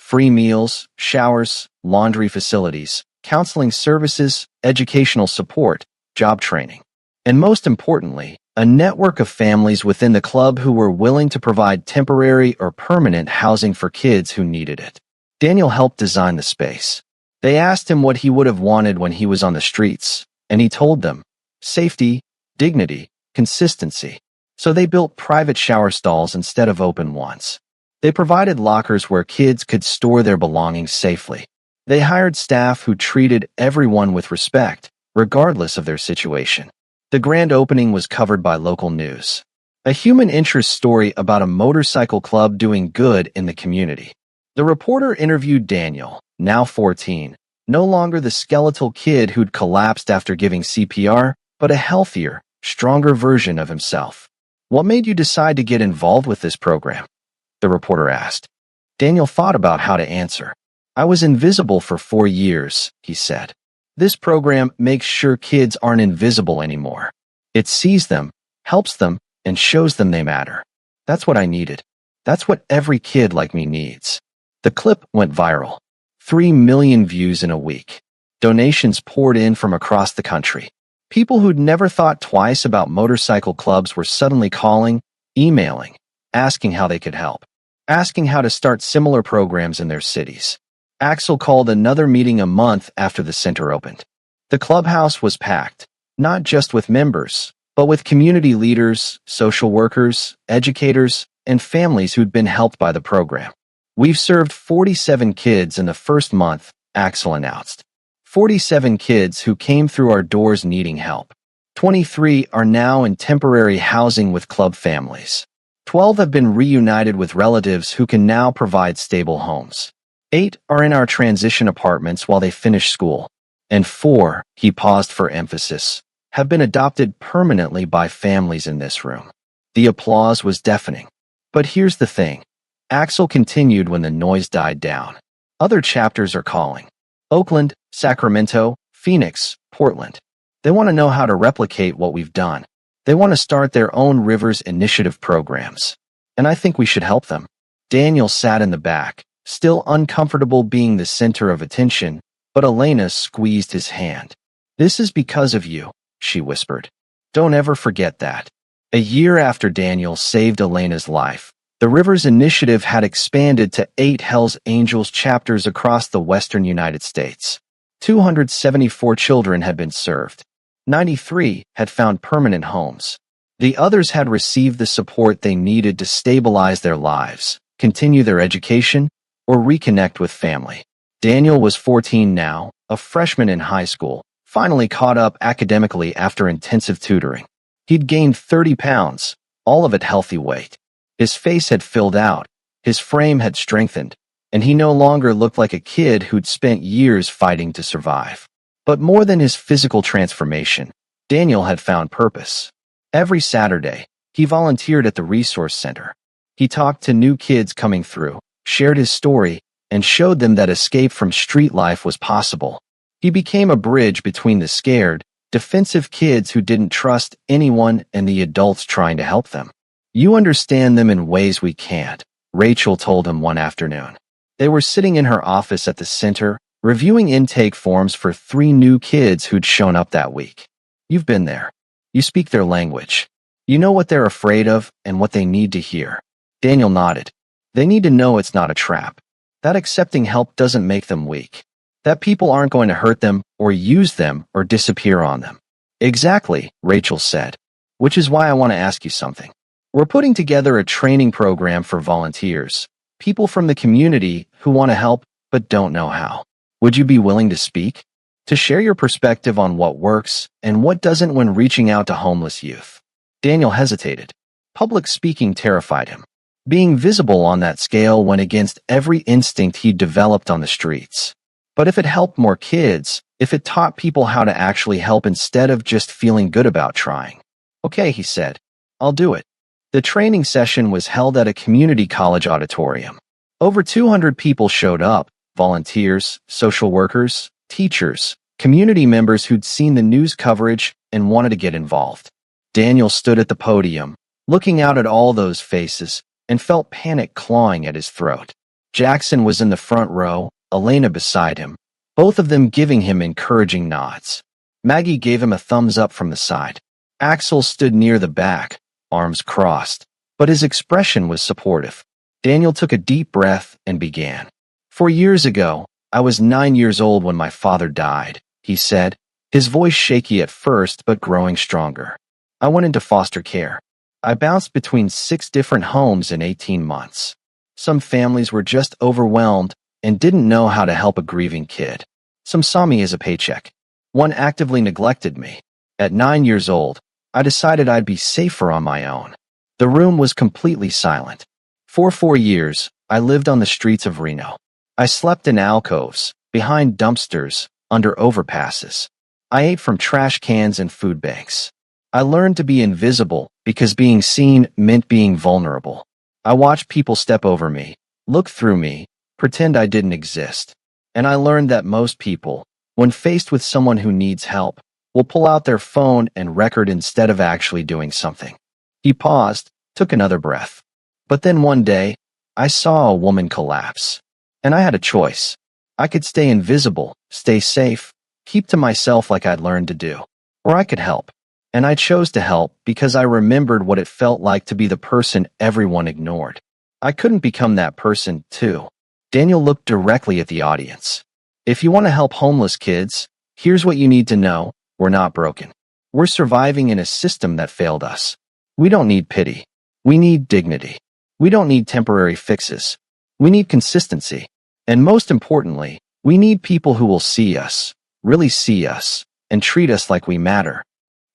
free meals, showers, laundry facilities, counseling services, educational support, job training. And most importantly, a network of families within the club who were willing to provide temporary or permanent housing for kids who needed it. Daniel helped design the space. They asked him what he would have wanted when he was on the streets, and he told them, safety, dignity, consistency. So they built private shower stalls instead of open ones. They provided lockers where kids could store their belongings safely. They hired staff who treated everyone with respect, regardless of their situation. The grand opening was covered by local news. A human interest story about a motorcycle club doing good in the community. The reporter interviewed Daniel, now 14, no longer the skeletal kid who'd collapsed after giving CPR, but a healthier, stronger version of himself. What made you decide to get involved with this program? The reporter asked. Daniel thought about how to answer. I was invisible for 4 years, he said. This program makes sure kids aren't invisible anymore. It sees them, helps them, and shows them they matter. That's what I needed. That's what every kid like me needs. The clip went viral. 3 million views in a week. Donations poured in from across the country. People who'd never thought twice about motorcycle clubs were suddenly calling, emailing, asking how they could help, asking how to start similar programs in their cities. Axel called another meeting a month after the center opened. The clubhouse was packed, not just with members, but with community leaders, social workers, educators, and families who'd been helped by the program. We've served 47 kids in the first month, Axel announced. 47 kids who came through our doors needing help. 23 are now in temporary housing with club families. 12 have been reunited with relatives who can now provide stable homes. 8 are in our transition apartments while they finish school. And 4, he paused for emphasis, have been adopted permanently by families in this room. The applause was deafening. But here's the thing. Axel continued when the noise died down. Other chapters are calling. Oakland, Sacramento, Phoenix, Portland. They want to know how to replicate what we've done. They want to start their own Rivers Initiative programs. And I think we should help them. Daniel sat in the back, still uncomfortable being the center of attention, but Elena squeezed his hand. This is because of you, she whispered. Don't ever forget that. A year after Daniel saved Elena's life, the Rivers Initiative had expanded to 8 Hells Angels chapters across the western United States. 274 children had been served. 93 had found permanent homes. The others had received the support they needed to stabilize their lives, continue their education, or reconnect with family. Daniel was 14 now, a freshman in high school, finally caught up academically after intensive tutoring. He'd gained 30 pounds, all of it healthy weight. His face had filled out, his frame had strengthened, and he no longer looked like a kid who'd spent years fighting to survive. But more than his physical transformation, Daniel had found purpose. Every Saturday, he volunteered at the resource center. He talked to new kids coming through, shared his story, and showed them that escape from street life was possible. He became a bridge between the scared, defensive kids who didn't trust anyone and the adults trying to help them. You understand them in ways we can't, Rachel told him one afternoon. They were sitting in her office at the center, reviewing intake forms for 3 new kids who'd shown up that week. You've been there. You speak their language. You know what they're afraid of and what they need to hear. Daniel nodded. They need to know it's not a trap. That accepting help doesn't make them weak. That people aren't going to hurt them or use them or disappear on them. Exactly, Rachel said. Which is why I want to ask you something. We're putting together a training program for volunteers, people from the community who want to help but don't know how. Would you be willing to speak? To share your perspective on what works and what doesn't when reaching out to homeless youth? Daniel hesitated. Public speaking terrified him. Being visible on that scale went against every instinct he'd developed on the streets. But if it helped more kids, if it taught people how to actually help instead of just feeling good about trying. Okay, he said. I'll do it. The training session was held at a community college auditorium. Over 200 people showed up, volunteers, social workers, teachers, community members who'd seen the news coverage and wanted to get involved. Daniel stood at the podium, looking out at all those faces, and felt panic clawing at his throat. Jackson was in the front row, Elena beside him, both of them giving him encouraging nods. Maggie gave him a thumbs up from the side. Axel stood near the back, arms crossed, but his expression was supportive. Daniel took a deep breath and began. 4 years ago, I was 9 years old when my father died, he said, his voice shaky at first but growing stronger. I went into foster care. I bounced between 6 different homes in 18 months. Some families were just overwhelmed and didn't know how to help a grieving kid. Some saw me as a paycheck. One actively neglected me. At 9 years old, I decided I'd be safer on my own. The room was completely silent. For 4 years, I lived on the streets of Reno. I slept in alcoves, behind dumpsters, under overpasses. I ate from trash cans and food banks. I learned to be invisible because being seen meant being vulnerable. I watched people step over me, look through me, pretend I didn't exist. And I learned that most people, when faced with someone who needs help, will pull out their phone and record instead of actually doing something. He paused, took another breath. But then one day, I saw a woman collapse. And I had a choice. I could stay invisible, stay safe, keep to myself like I'd learned to do. Or I could help. And I chose to help because I remembered what it felt like to be the person everyone ignored. I couldn't become that person, too. Daniel looked directly at the audience. If you want to help homeless kids, here's what you need to know. We're not broken. We're surviving in a system that failed us. We don't need pity. We need dignity. We don't need temporary fixes. We need consistency. And most importantly, we need people who will see us, really see us, and treat us like we matter.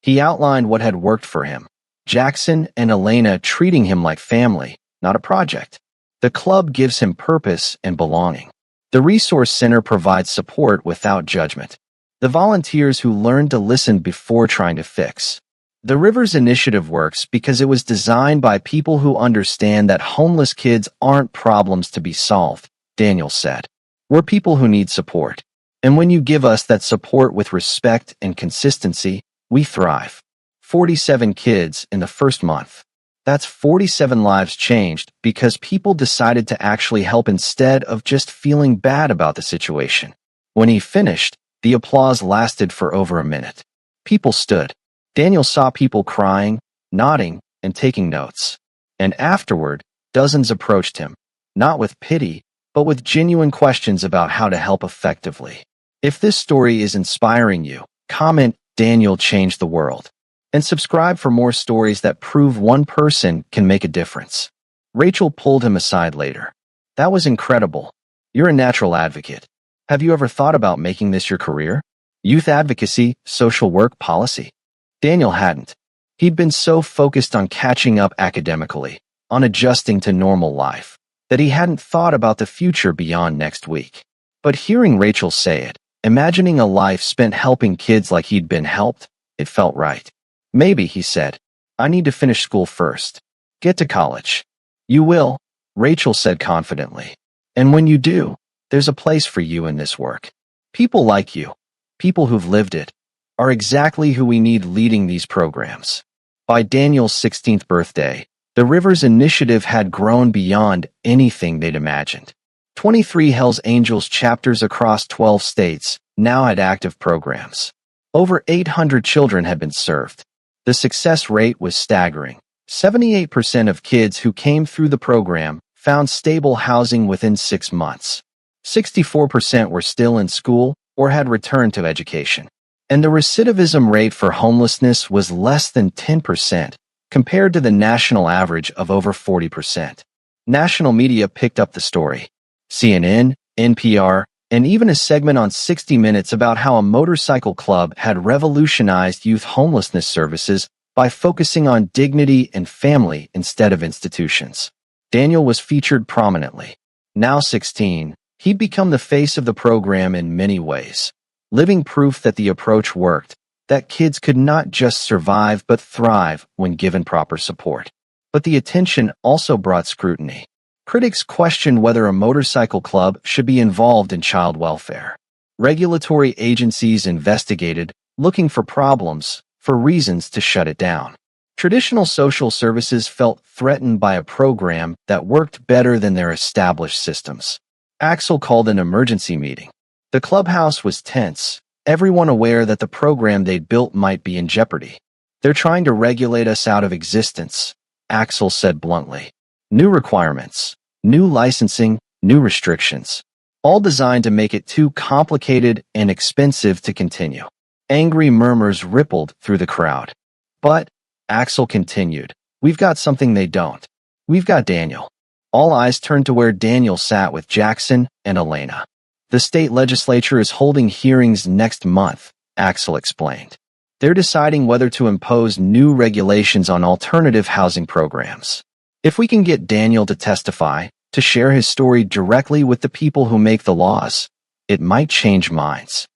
He outlined what had worked for him. Jackson and Elena treating him like family, not a project. The club gives him purpose and belonging. The Resource Center provides support without judgment. The volunteers who learn to listen before trying to fix. The Rivers Initiative works because it was designed by people who understand that homeless kids aren't problems to be solved, Daniel said. We're people who need support. And when you give us that support with respect and consistency, we thrive. 47 kids in the first month. That's 47 lives changed because people decided to actually help instead of just feeling bad about the situation. When he finished, the applause lasted for over a minute. People stood. Daniel saw people crying, nodding, and taking notes. And afterward, dozens approached him, not with pity, but with genuine questions about how to help effectively. If this story is inspiring you, comment "Daniel changed the world." And subscribe for more stories that prove one person can make a difference. Rachel pulled him aside later. That was incredible. You're a natural advocate. Have you ever thought about making this your career? Youth advocacy, social work, policy? Daniel hadn't. He'd been so focused on catching up academically, on adjusting to normal life, that he hadn't thought about the future beyond next week. But hearing Rachel say it, imagining a life spent helping kids like he'd been helped, it felt right. Maybe, he said. I need to finish school first. Get to college. You will, Rachel said confidently. And when you do, there's a place for you in this work. People like you, people who've lived it, are exactly who we need leading these programs. By Daniel's 16th birthday, the Rivers Initiative had grown beyond anything they'd imagined. 23 Hells Angels chapters across 12 states now had active programs. Over 800 children had been served. The success rate was staggering. 78% of kids who came through the program found stable housing within 6 months. 64% were still in school or had returned to education. And the recidivism rate for homelessness was less than 10%, compared to the national average of over 40%. National media picked up the story. CNN, NPR, and even a segment on 60 Minutes about how a motorcycle club had revolutionized youth homelessness services by focusing on dignity and family instead of institutions. Daniel was featured prominently. Now 16, he'd become the face of the program in many ways, living proof that the approach worked, that kids could not just survive but thrive when given proper support. But the attention also brought scrutiny. Critics questioned whether a motorcycle club should be involved in child welfare. Regulatory agencies investigated, looking for problems, for reasons to shut it down. Traditional social services felt threatened by a program that worked better than their established systems. Axel called an emergency meeting. The clubhouse was tense, everyone aware that the program they'd built might be in jeopardy. They're trying to regulate us out of existence, Axel said bluntly. New requirements, new licensing, new restrictions, all designed to make it too complicated and expensive to continue. Angry murmurs rippled through the crowd. But, Axel continued, we've got something they don't. We've got Daniel. All eyes turned to where Daniel sat with Jackson and Elena. The state legislature is holding hearings next month, Axel explained. They're deciding whether to impose new regulations on alternative housing programs. If we can get Daniel to testify, to share his story directly with the people who make the laws, it might change minds.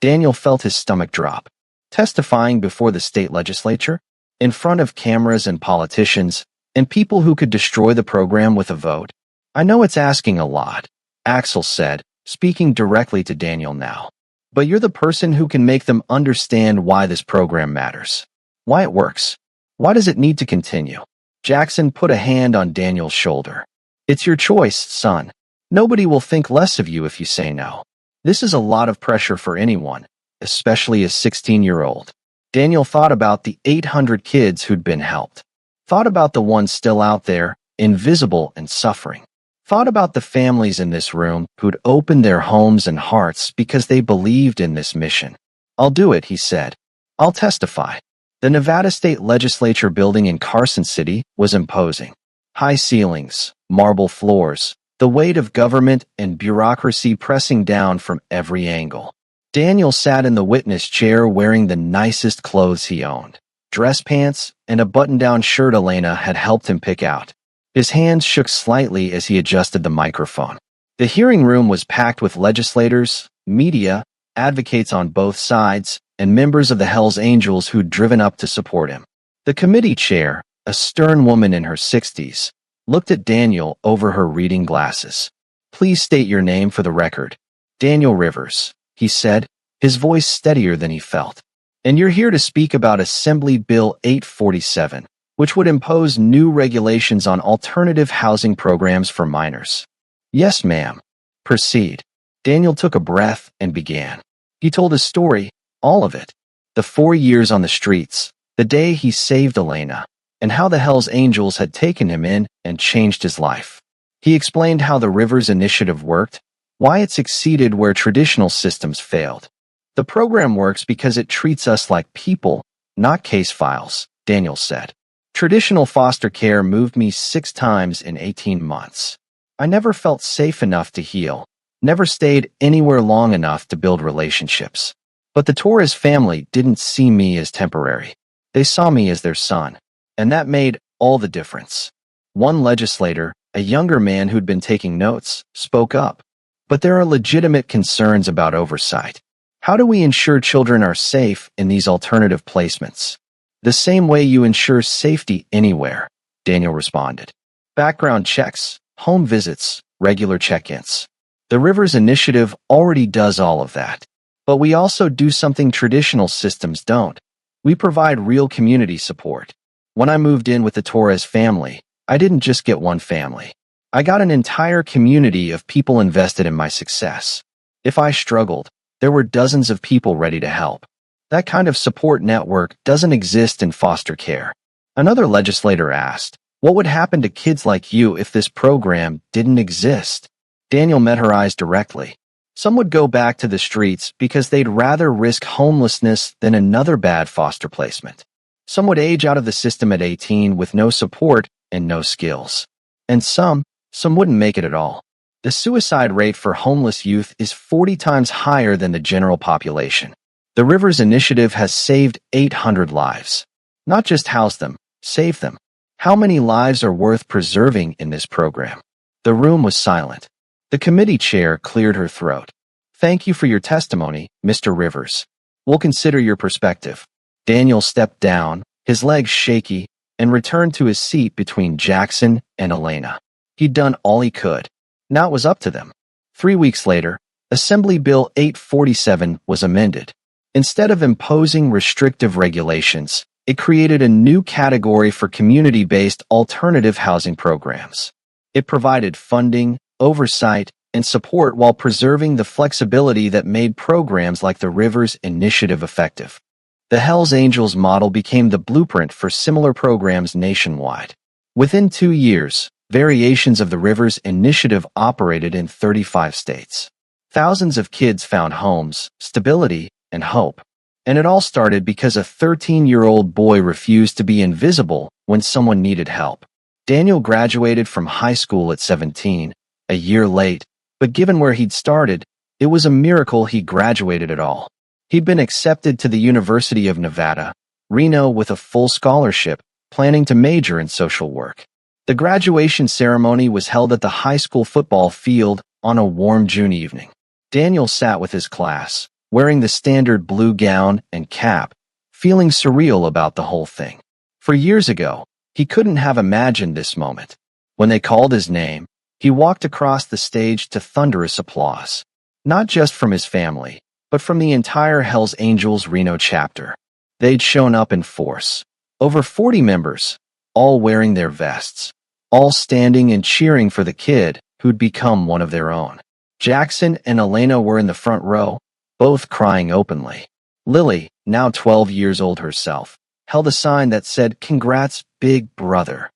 Daniel felt his stomach drop. Testifying before the state legislature? In front of cameras and politicians, and people who could destroy the program with a vote? I know it's asking a lot, Axel said, speaking directly to Daniel now. But you're the person who can make them understand why this program matters. Why it works. Why does it need to continue? Jackson put a hand on Daniel's shoulder. It's your choice, son. Nobody will think less of you if you say no. This is a lot of pressure for anyone, especially a 16-year-old. Daniel thought about the 800 kids who'd been helped. Thought about the ones still out there, invisible and suffering. Thought about the families in this room who'd opened their homes and hearts because they believed in this mission. I'll do it, he said. I'll testify. The Nevada State Legislature building in Carson City was imposing. High ceilings, marble floors, the weight of government and bureaucracy pressing down from every angle. Daniel sat in the witness chair wearing the nicest clothes he owned. Dress pants and a button-down shirt Elena had helped him pick out. His hands shook slightly as he adjusted the microphone. The hearing room was packed with legislators, media, advocates on both sides, and members of the Hells Angels who'd driven up to support him. The committee chair, a stern woman in her 60s, looked at Daniel over her reading glasses. Please state your name for the record. Daniel Rivers, he said, his voice steadier than he felt. And you're here to speak about Assembly Bill 847, which would impose new regulations on alternative housing programs for minors. Yes, ma'am. Proceed. Daniel took a breath and began. He told his story, all of it. The 4 years on the streets, the day he saved Elena, and how the Hells Angels had taken him in and changed his life. He explained how the Rivers Initiative worked, why it succeeded where traditional systems failed. The program works because it treats us like people, not case files, Daniel said. Traditional foster care moved me 6 times in 18 months. I never felt safe enough to heal, never stayed anywhere long enough to build relationships. But the Torres family didn't see me as temporary. They saw me as their son, and that made all the difference. One legislator, a younger man who'd been taking notes, spoke up. But there are legitimate concerns about oversight. How do we ensure children are safe in these alternative placements? The same way you ensure safety anywhere, Daniel responded. Background checks, home visits, regular check-ins. The Rivers Initiative already does all of that. But we also do something traditional systems don't. We provide real community support. When I moved in with the Torres family, I didn't just get one family. I got an entire community of people invested in my success. If I struggled, there were dozens of people ready to help. That kind of support network doesn't exist in foster care. Another legislator asked, what would happen to kids like you if this program didn't exist? Daniel met her eyes directly. Some would go back to the streets because they'd rather risk homelessness than another bad foster placement. Some would age out of the system at 18 with no support and no skills. And some wouldn't make it at all. The suicide rate for homeless youth is 40 times higher than the general population. The Rivers Initiative has saved 800 lives. Not just housed them, saved them. How many lives are worth preserving in this program? The room was silent. The committee chair cleared her throat. Thank you for your testimony, Mr. Rivers. We'll consider your perspective. Daniel stepped down, his legs shaky, and returned to his seat between Jackson and Elena. He'd done all he could. Now it was up to them. 3 weeks later, Assembly Bill 847 was amended. Instead of imposing restrictive regulations, It created a new category for community-based alternative housing programs. It provided funding, oversight, and support while preserving the flexibility that made programs like the Rivers Initiative effective. The Hells Angels model became the blueprint for similar programs nationwide. Within 2 years, variations of the Rivers Initiative operated in 35 states. Thousands of kids found homes, stability, and hope. And it all started because a 13-year-old boy refused to be invisible when someone needed help. Daniel graduated from high school at 17, a year late, but given where he'd started, it was a miracle he graduated at all. He'd been accepted to the University of Nevada, Reno with a full scholarship, planning to major in social work. The graduation ceremony was held at the high school football field on a warm June evening. Daniel sat with his class, wearing the standard blue gown and cap, feeling surreal about the whole thing. For years ago, he couldn't have imagined this moment. When they called his name, he walked across the stage to thunderous applause, not just from his family, but from the entire Hells Angels Reno chapter. They'd shown up in force. Over 40 members, all wearing their vests, all standing and cheering for the kid who'd become one of their own. Jackson and Elena were in the front row, both crying openly. Lily, now 12 years old herself, held a sign that said, "Congrats, big brother."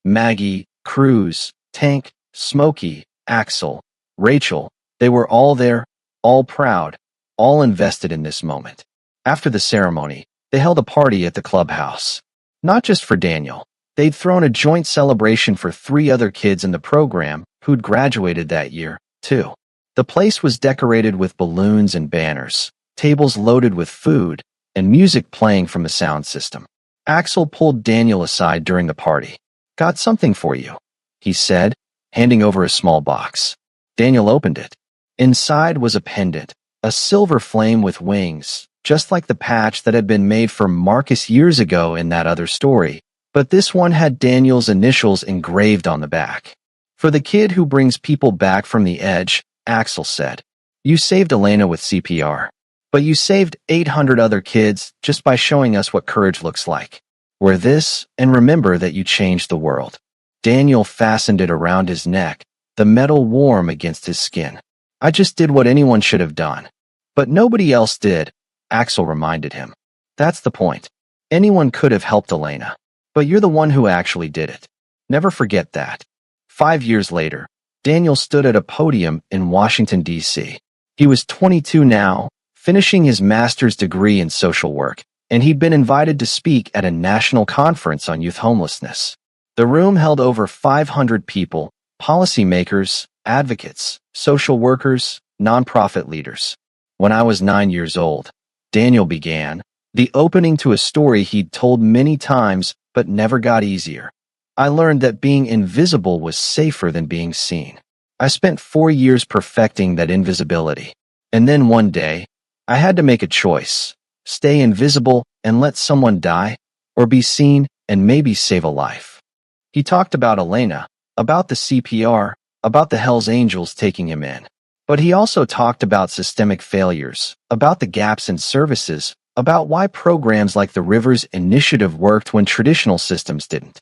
Maggie, Cruz, Tank, Smokey, Axel, Rachel, they were all there, all proud, all invested in this moment. After the ceremony, they held a party at the clubhouse. Not just for Daniel. They'd thrown a joint celebration for 3 other kids in the program who'd graduated that year, too. The place was decorated with balloons and banners, tables loaded with food, and music playing from the sound system. Axel pulled Daniel aside during the party. "Got something for you," he said, handing over a small box. Daniel opened it. Inside was a pendant, a silver flame with wings, just like the patch that had been made for Marcus years ago in that other story, but this one had Daniel's initials engraved on the back. "For the kid who brings people back from the edge," Axel said. "You saved Elena with CPR, but you saved 800 other kids just by showing us what courage looks like. Wear this and remember that you changed the world." Daniel fastened it around his neck, the metal warm against his skin. "I just did what anyone should have done. But nobody else did," Axel reminded him. "That's the point. Anyone could have helped Elena, but you're the one who actually did it. Never forget that." 5 years later, Daniel stood at a podium in Washington, D.C. He was 22 now, finishing his master's degree in social work, and he'd been invited to speak at a national conference on youth homelessness. The room held over 500 people, policymakers, advocates, social workers, nonprofit leaders. "When I was 9 years old," Daniel began, the opening to a story he'd told many times but never got easier. "I learned that being invisible was safer than being seen. I spent 4 years perfecting that invisibility. And then one day, I had to make a choice: stay invisible and let someone die, or be seen and maybe save a life." He talked about Elena, about the CPR, about the Hells Angels taking him in. But he also talked about systemic failures, about the gaps in services, about why programs like the Rivers Initiative worked when traditional systems didn't.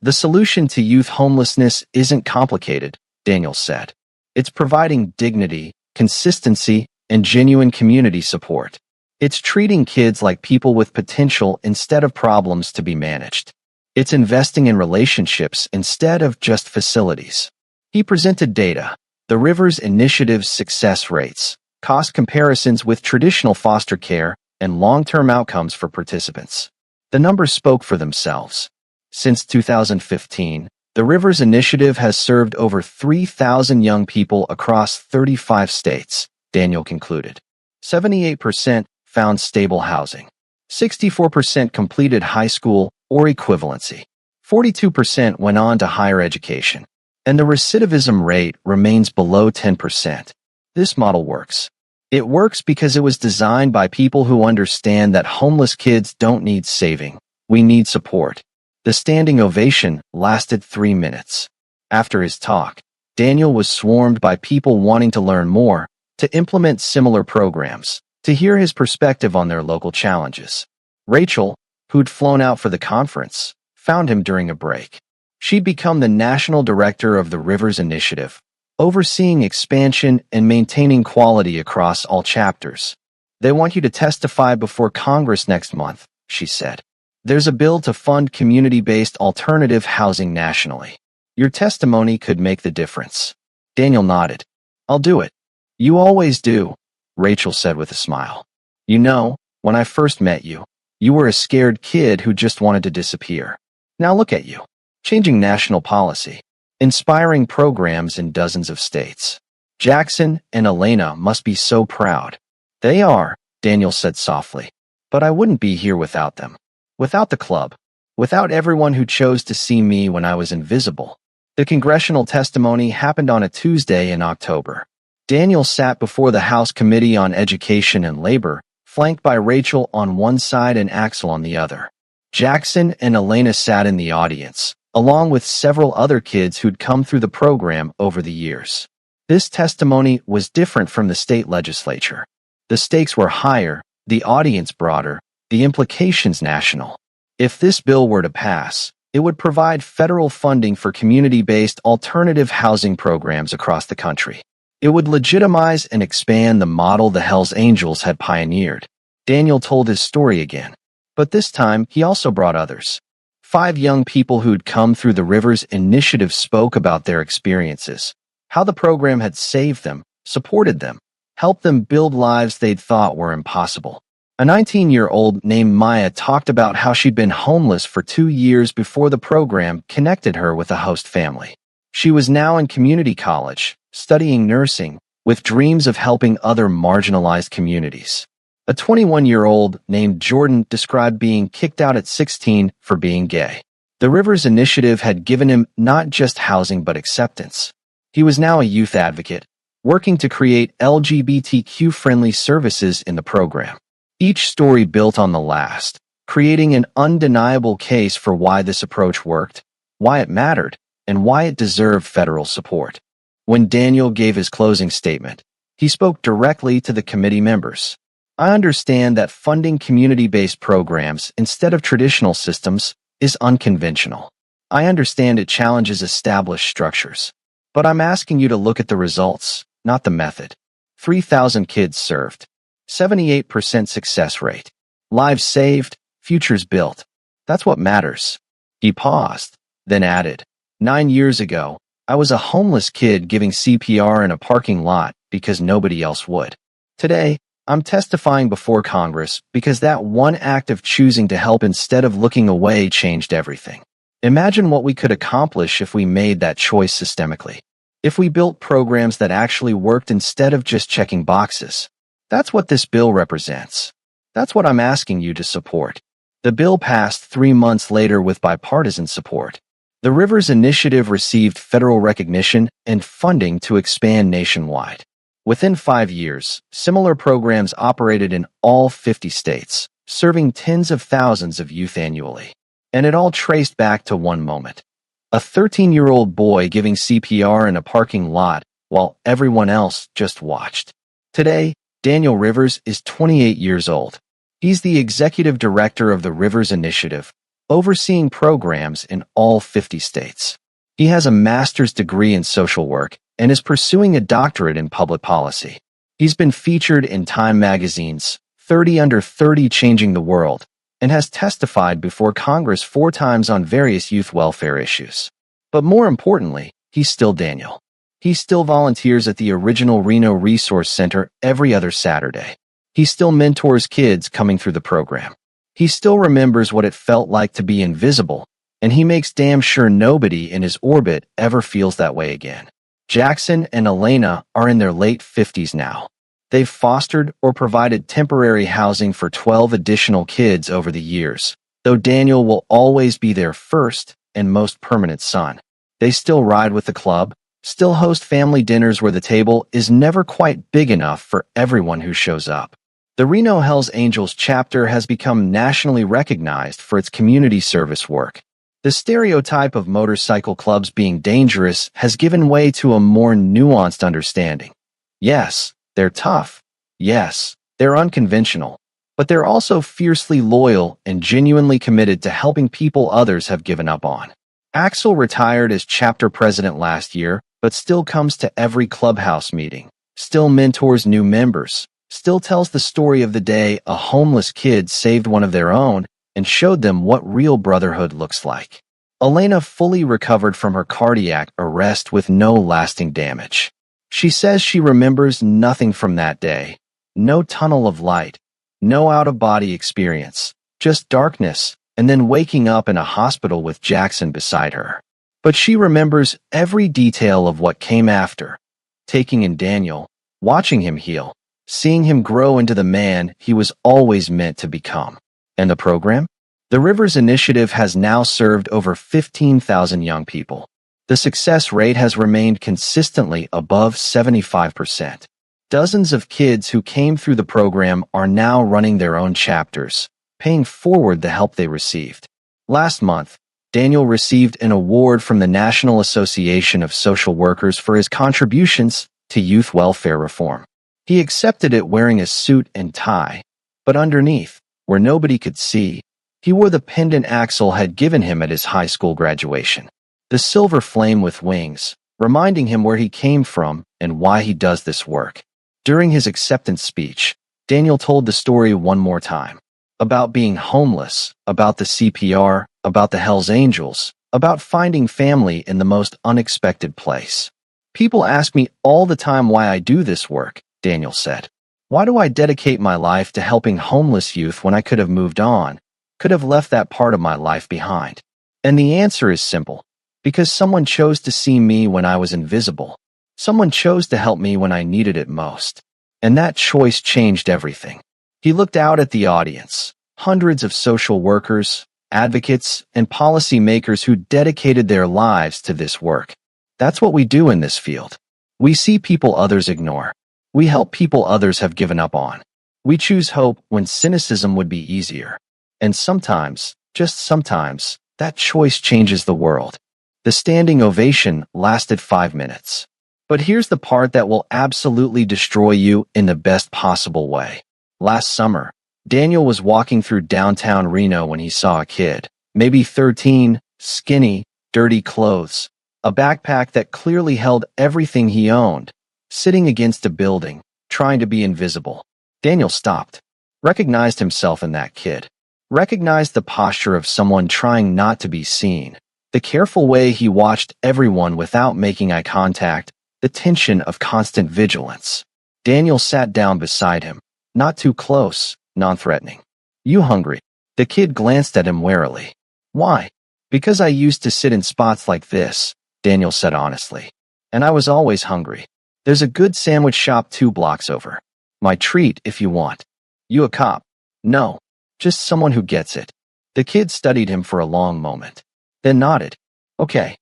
"The solution to youth homelessness isn't complicated," Daniel said. "It's providing dignity, consistency, and genuine community support. It's treating kids like people with potential instead of problems to be managed. It's investing in relationships instead of just facilities." He presented data, the Rivers Initiative's success rates, cost comparisons with traditional foster care, and long-term outcomes for participants. The numbers spoke for themselves. Since 2015, the Rivers Initiative has served over 3,000 young people across 35 states, Daniel concluded. 78% found stable housing. 64% completed high school or equivalency. 42% went on to higher education. And the recidivism rate remains below 10%. This model works. It works because it was designed by people who understand that homeless kids don't need saving. We need support. The standing ovation lasted 3 minutes. After his talk, Daniel was swarmed by people wanting to learn more, to implement similar programs, to hear his perspective on their local challenges. Rachel, who'd flown out for the conference, found him during a break. She'd become the national director of the Rivers Initiative, overseeing expansion and maintaining quality across all chapters. They want you to testify before Congress next month, she said. There's a bill to fund community-based alternative housing nationally. Your testimony could make the difference. Daniel nodded. I'll do it. You always do, Rachel said with a smile. You know, when I first met you, you were a scared kid who just wanted to disappear. Now look at you, changing national policy, inspiring programs in dozens of states. Jackson and Elena must be so proud. They are, Daniel said softly. But I wouldn't be here without them. Without the club. Without everyone who chose to see me when I was invisible. The congressional testimony happened on a Tuesday in October. Daniel sat before the House Committee on Education and Labor, flanked by Rachel on one side and Axel on the other. Jackson and Elena sat in the audience, along with several other kids who'd come through the program over the years. This testimony was different from the state legislature. The stakes were higher, the audience broader, the implications national. If this bill were to pass, it would provide federal funding for community-based alternative housing programs across the country. It would legitimize and expand the model the Hells Angels had pioneered. Daniel told his story again. But this time, he also brought others. 5 young people who'd come through the Rivers Initiative spoke about their experiences, how the program had saved them, supported them, helped them build lives they'd thought were impossible. A 19-year-old named Maya talked about how she'd been homeless for 2 years before the program connected her with a host family. She was now in community college, studying nursing, with dreams of helping other marginalized communities. A 21-year-old named Jordan described being kicked out at 16 for being gay. The Rivers Initiative had given him not just housing but acceptance. He was now a youth advocate, working to create LGBTQ-friendly services in the program. Each story built on the last, creating an undeniable case for why this approach worked, why it mattered, and why it deserved federal support. When Daniel gave his closing statement, he spoke directly to the committee members. I understand that funding community-based programs instead of traditional systems is unconventional. I understand it challenges established structures. But I'm asking you to look at the results, not the method. 3,000 kids served. 78% success rate. Lives saved, futures built. That's what matters. He paused, then added, 9 years ago, I was a homeless kid giving CPR in a parking lot because nobody else would. Today, I'm testifying before Congress because that one act of choosing to help instead of looking away changed everything. Imagine what we could accomplish if we made that choice systemically. If we built programs that actually worked instead of just checking boxes. That's what this bill represents. That's what I'm asking you to support. The bill passed 3 months later with bipartisan support. The Rivers Initiative received federal recognition and funding to expand nationwide. Within 5 years, similar programs operated in all 50 states, serving tens of thousands of youth annually. And it all traced back to one moment. A 13-year-old boy giving CPR in a parking lot while everyone else just watched. Today, Daniel Rivers is 28 years old. He's the executive director of the Rivers Initiative, overseeing programs in all 50 states. He has a master's degree in social work and is pursuing a doctorate in public policy. He's been featured in Time magazine's 30 Under 30 Changing the World and has testified before Congress 4 times on various youth welfare issues. But more importantly, he's still Daniel. He still volunteers at the original Reno Resource Center every other Saturday. He still mentors kids coming through the program. He still remembers what it felt like to be invisible, and he makes damn sure nobody in his orbit ever feels that way again. Jackson and Elena are in their late 50s now. They've fostered or provided temporary housing for 12 additional kids over the years, though Daniel will always be their first and most permanent son. They still ride with the club, still host family dinners where the table is never quite big enough for everyone who shows up. The Reno Hells Angels chapter has become nationally recognized for its community service work. The stereotype of motorcycle clubs being dangerous has given way to a more nuanced understanding. Yes, they're tough. Yes, they're unconventional. but they're also fiercely loyal and genuinely committed to helping people others have given up on. Axel retired as chapter president last year, but still comes to every clubhouse meeting, still mentors new members, still tells the story of the day a homeless kid saved one of their own and showed them what real brotherhood looks like. Elena fully recovered from her cardiac arrest with no lasting damage. She says she remembers nothing from that day. No tunnel of light, no out-of-body experience, just darkness, and then waking up in a hospital with Jackson beside her. But she remembers every detail of what came after, taking in Daniel, watching him heal, seeing him grow into the man he was always meant to become. And the program? The Rivers Initiative has now served over 15,000 young people. The success rate has remained consistently above 75%. Dozens of kids who came through the program are now running their own chapters, paying forward the help they received. Last month, Daniel received an award from the National Association of Social Workers for his contributions to youth welfare reform. He accepted it wearing a suit and tie, but underneath, where nobody could see, he wore the pendant Axel had given him at his high school graduation. The silver flame with wings, reminding him where he came from and why he does this work. During his acceptance speech, Daniel told the story one more time. About being homeless, about the CPR, about the Hells Angels, about finding family in the most unexpected place. People ask me all the time why I do this work, Daniel said. Why do I dedicate my life to helping homeless youth when I could have moved on, could have left that part of my life behind? And the answer is simple. Because someone chose to see me when I was invisible. Someone chose to help me when I needed it most. And that choice changed everything. He looked out at the audience, hundreds of social workers, advocates, and policymakers who dedicated their lives to this work. That's what we do in this field. We see people others ignore. We help people others have given up on. We choose hope when cynicism would be easier. And sometimes, just sometimes, that choice changes the world. The standing ovation lasted 5 minutes. But here's the part that will absolutely destroy you in the best possible way. Last summer, Daniel was walking through downtown Reno when he saw a kid, maybe 13, skinny, dirty clothes, a backpack that clearly held everything he owned, sitting against a building, trying to be invisible. Daniel stopped, recognized himself in that kid, recognized the posture of someone trying not to be seen. The careful way he watched everyone without making eye contact, the tension of constant vigilance. Daniel sat down beside him, not too close, non-threatening. You hungry? The kid glanced at him warily. Why? Because I used to sit in spots like this, Daniel said honestly. And I was always hungry. There's a good sandwich shop 2 blocks over. My treat if you want. You a cop? No. Just someone who gets it. The kid studied him for a long moment. Then nodded. Okay.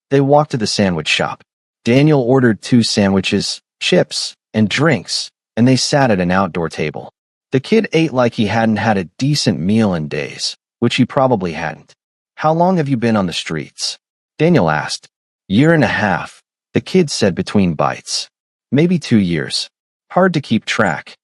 They walked to the sandwich shop. Daniel ordered 2 sandwiches, chips, and drinks, and they sat at an outdoor table. The kid ate like he hadn't had a decent meal in days, which he probably hadn't. How long have you been on the streets? Daniel asked. 1.5 years, the kid said between bites. Maybe 2 years. Hard to keep track.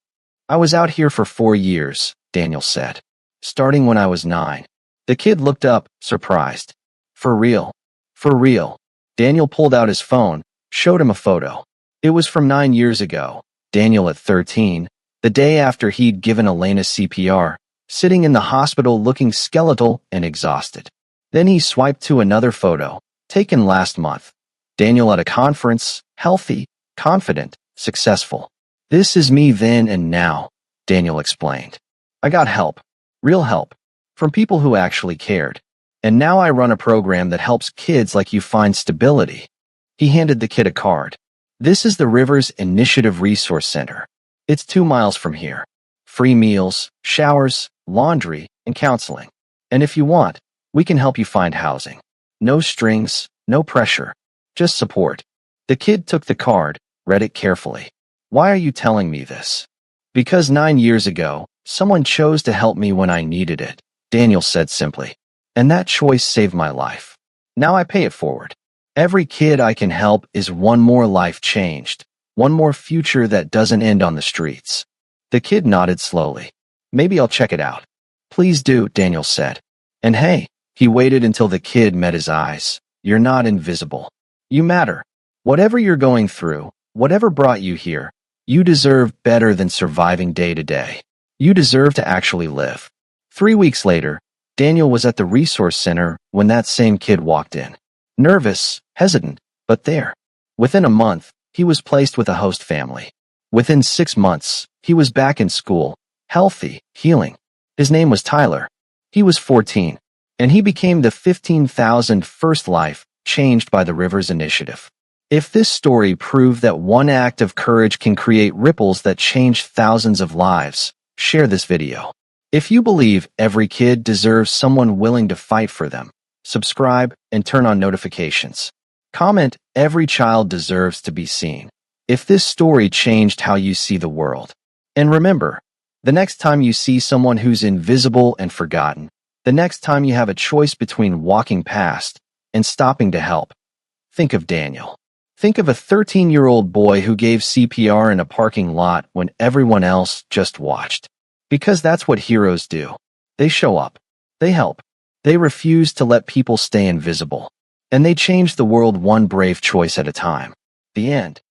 I was out here for 4 years, Daniel said. Starting when I was 9. The kid looked up, surprised. For real? For real. Daniel pulled out his phone, showed him a photo. It was from 9 years ago, Daniel at 13, the day after he'd given Elena CPR, sitting in the hospital looking skeletal and exhausted. Then he swiped to another photo, taken last month. Daniel at a conference, healthy, confident, successful. This is me then and now, Daniel explained. I got help, real help, from people who actually cared. And now I run a program that helps kids like you find stability. He handed the kid a card. This is the Rivers Initiative Resource Center. It's 2 miles from here. Free meals, showers, laundry, and counseling. And if you want, we can help you find housing. No strings, no pressure, just support. The kid took the card, read it carefully. Why are you telling me this? Because 9 years ago, someone chose to help me when I needed it, Daniel said simply. And that choice saved my life. Now I pay it forward. Every kid I can help is one more life changed, one more future that doesn't end on the streets. The kid nodded slowly. Maybe I'll check it out. Please do, Daniel said. And hey, he waited until the kid met his eyes. You're not invisible. You matter. Whatever you're going through, whatever brought you here, you deserve better than surviving day to day. You deserve to actually live. 3 weeks later, Daniel was at the resource center when that same kid walked in. Nervous, hesitant, but there. Within a month, he was placed with a host family. Within 6 months, he was back in school, healthy, healing. His name was Tyler. He was 14, and he became the 15,000th first life changed by the Rivers Initiative. If this story proved that one act of courage can create ripples that change thousands of lives, share this video. If you believe every kid deserves someone willing to fight for them, subscribe and turn on notifications. Comment, every child deserves to be seen. If this story changed how you see the world. And remember, the next time you see someone who's invisible and forgotten, the next time you have a choice between walking past and stopping to help, think of Daniel. Think of a 13-year-old boy who gave CPR in a parking lot when everyone else just watched. Because that's what heroes do. They show up. They help. They refuse to let people stay invisible. And they change the world one brave choice at a time. The end.